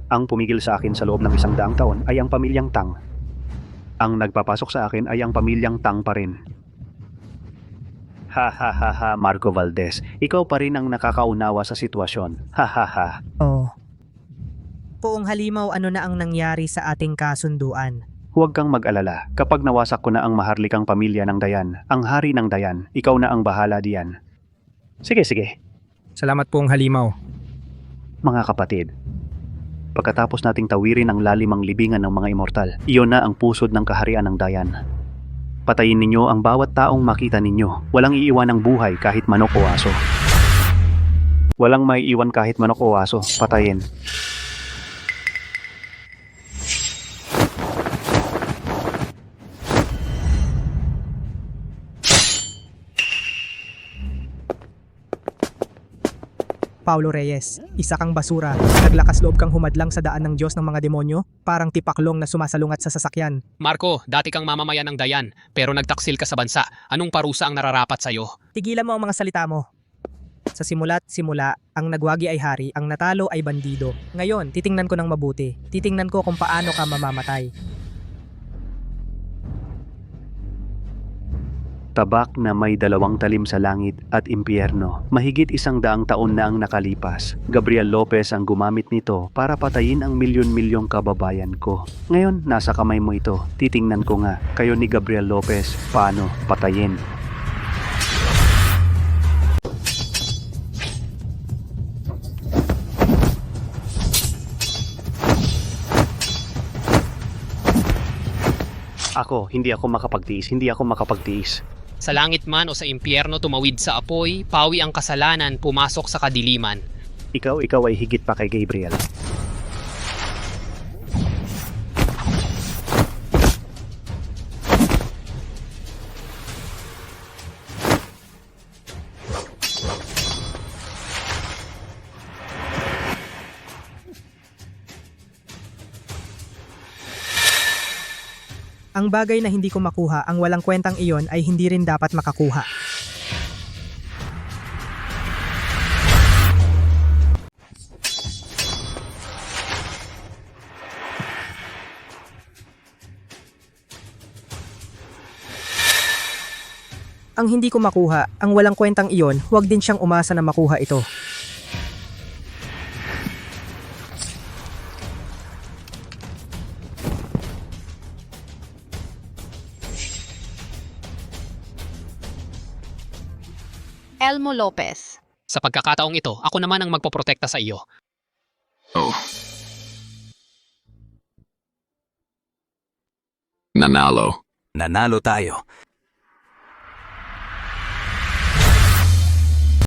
Ang pumigil sa akin sa loob ng 100 taon ay ang pamilyang Tang. Ang nagpapasok sa akin ay ang pamilyang Tang pa rin. Ha ha ha ha, Marco Valdez. Ikaw pa rin ang nakakaunawa sa sitwasyon. Ha ha ha. Oh. Poong halimaw, ano na ang nangyari sa ating kasunduan? Huwag kang mag-alala. Kapag nawasak ko na ang maharlikang pamilya ng Dayan, ang hari ng Dayan, ikaw na ang bahala diyan. Sige, sige. Salamat poong halimaw. Mga kapatid, pagkatapos nating tawirin ang lalimang libingan ng mga immortal, iyon na ang pusod ng kaharian ng Dayan. Patayin ninyo ang bawat taong makita ninyo. Walang iiwan ng buhay kahit manok o aso. Walang maiiwan kahit manok o aso. Patayin. Paulo Reyes, isa kang basura. Naglakas loob kang humadlang sa daan ng Diyos ng mga demonyo, parang tipaklong na sumasalungat sa sasakyan. Marco, dati kang mamamayan ng Dayan, pero nagtaksil ka sa bansa. Anong parusa ang nararapat sa'yo? Tigilan mo ang mga salita mo. Sa simula't simula, ang nagwagi ay hari, ang natalo ay bandido. Ngayon, titingnan ko ng mabuti. Titingnan ko kung paano ka mamamatay. Tabak na may 2 talim sa langit at impyerno. Mahigit 100 taon na ang nakalipas. Gabriel Lopez ang gumamit nito para patayin ang milyon-milyong kababayan ko. Ngayon, nasa kamay mo ito. Titingnan ko nga, kayo ni Gabriel Lopez, paano patayin? Hindi ako makapagtiis. Sa langit man o sa impyerno tumawid sa apoy, pawi ang kasalanan, pumasok sa kadiliman. Ikaw ay higit pa kay Gabriel. Ang bagay na hindi ko makuha, ang walang kwentang iyon ay hindi rin dapat makakuha. Ang hindi ko makuha, ang walang kwentang iyon, huwag din siyang umasa na makuha ito. Elmo Lopez. Sa pagkakataong ito, ako naman ang magpoprotekta sa iyo. Nanalo tayo.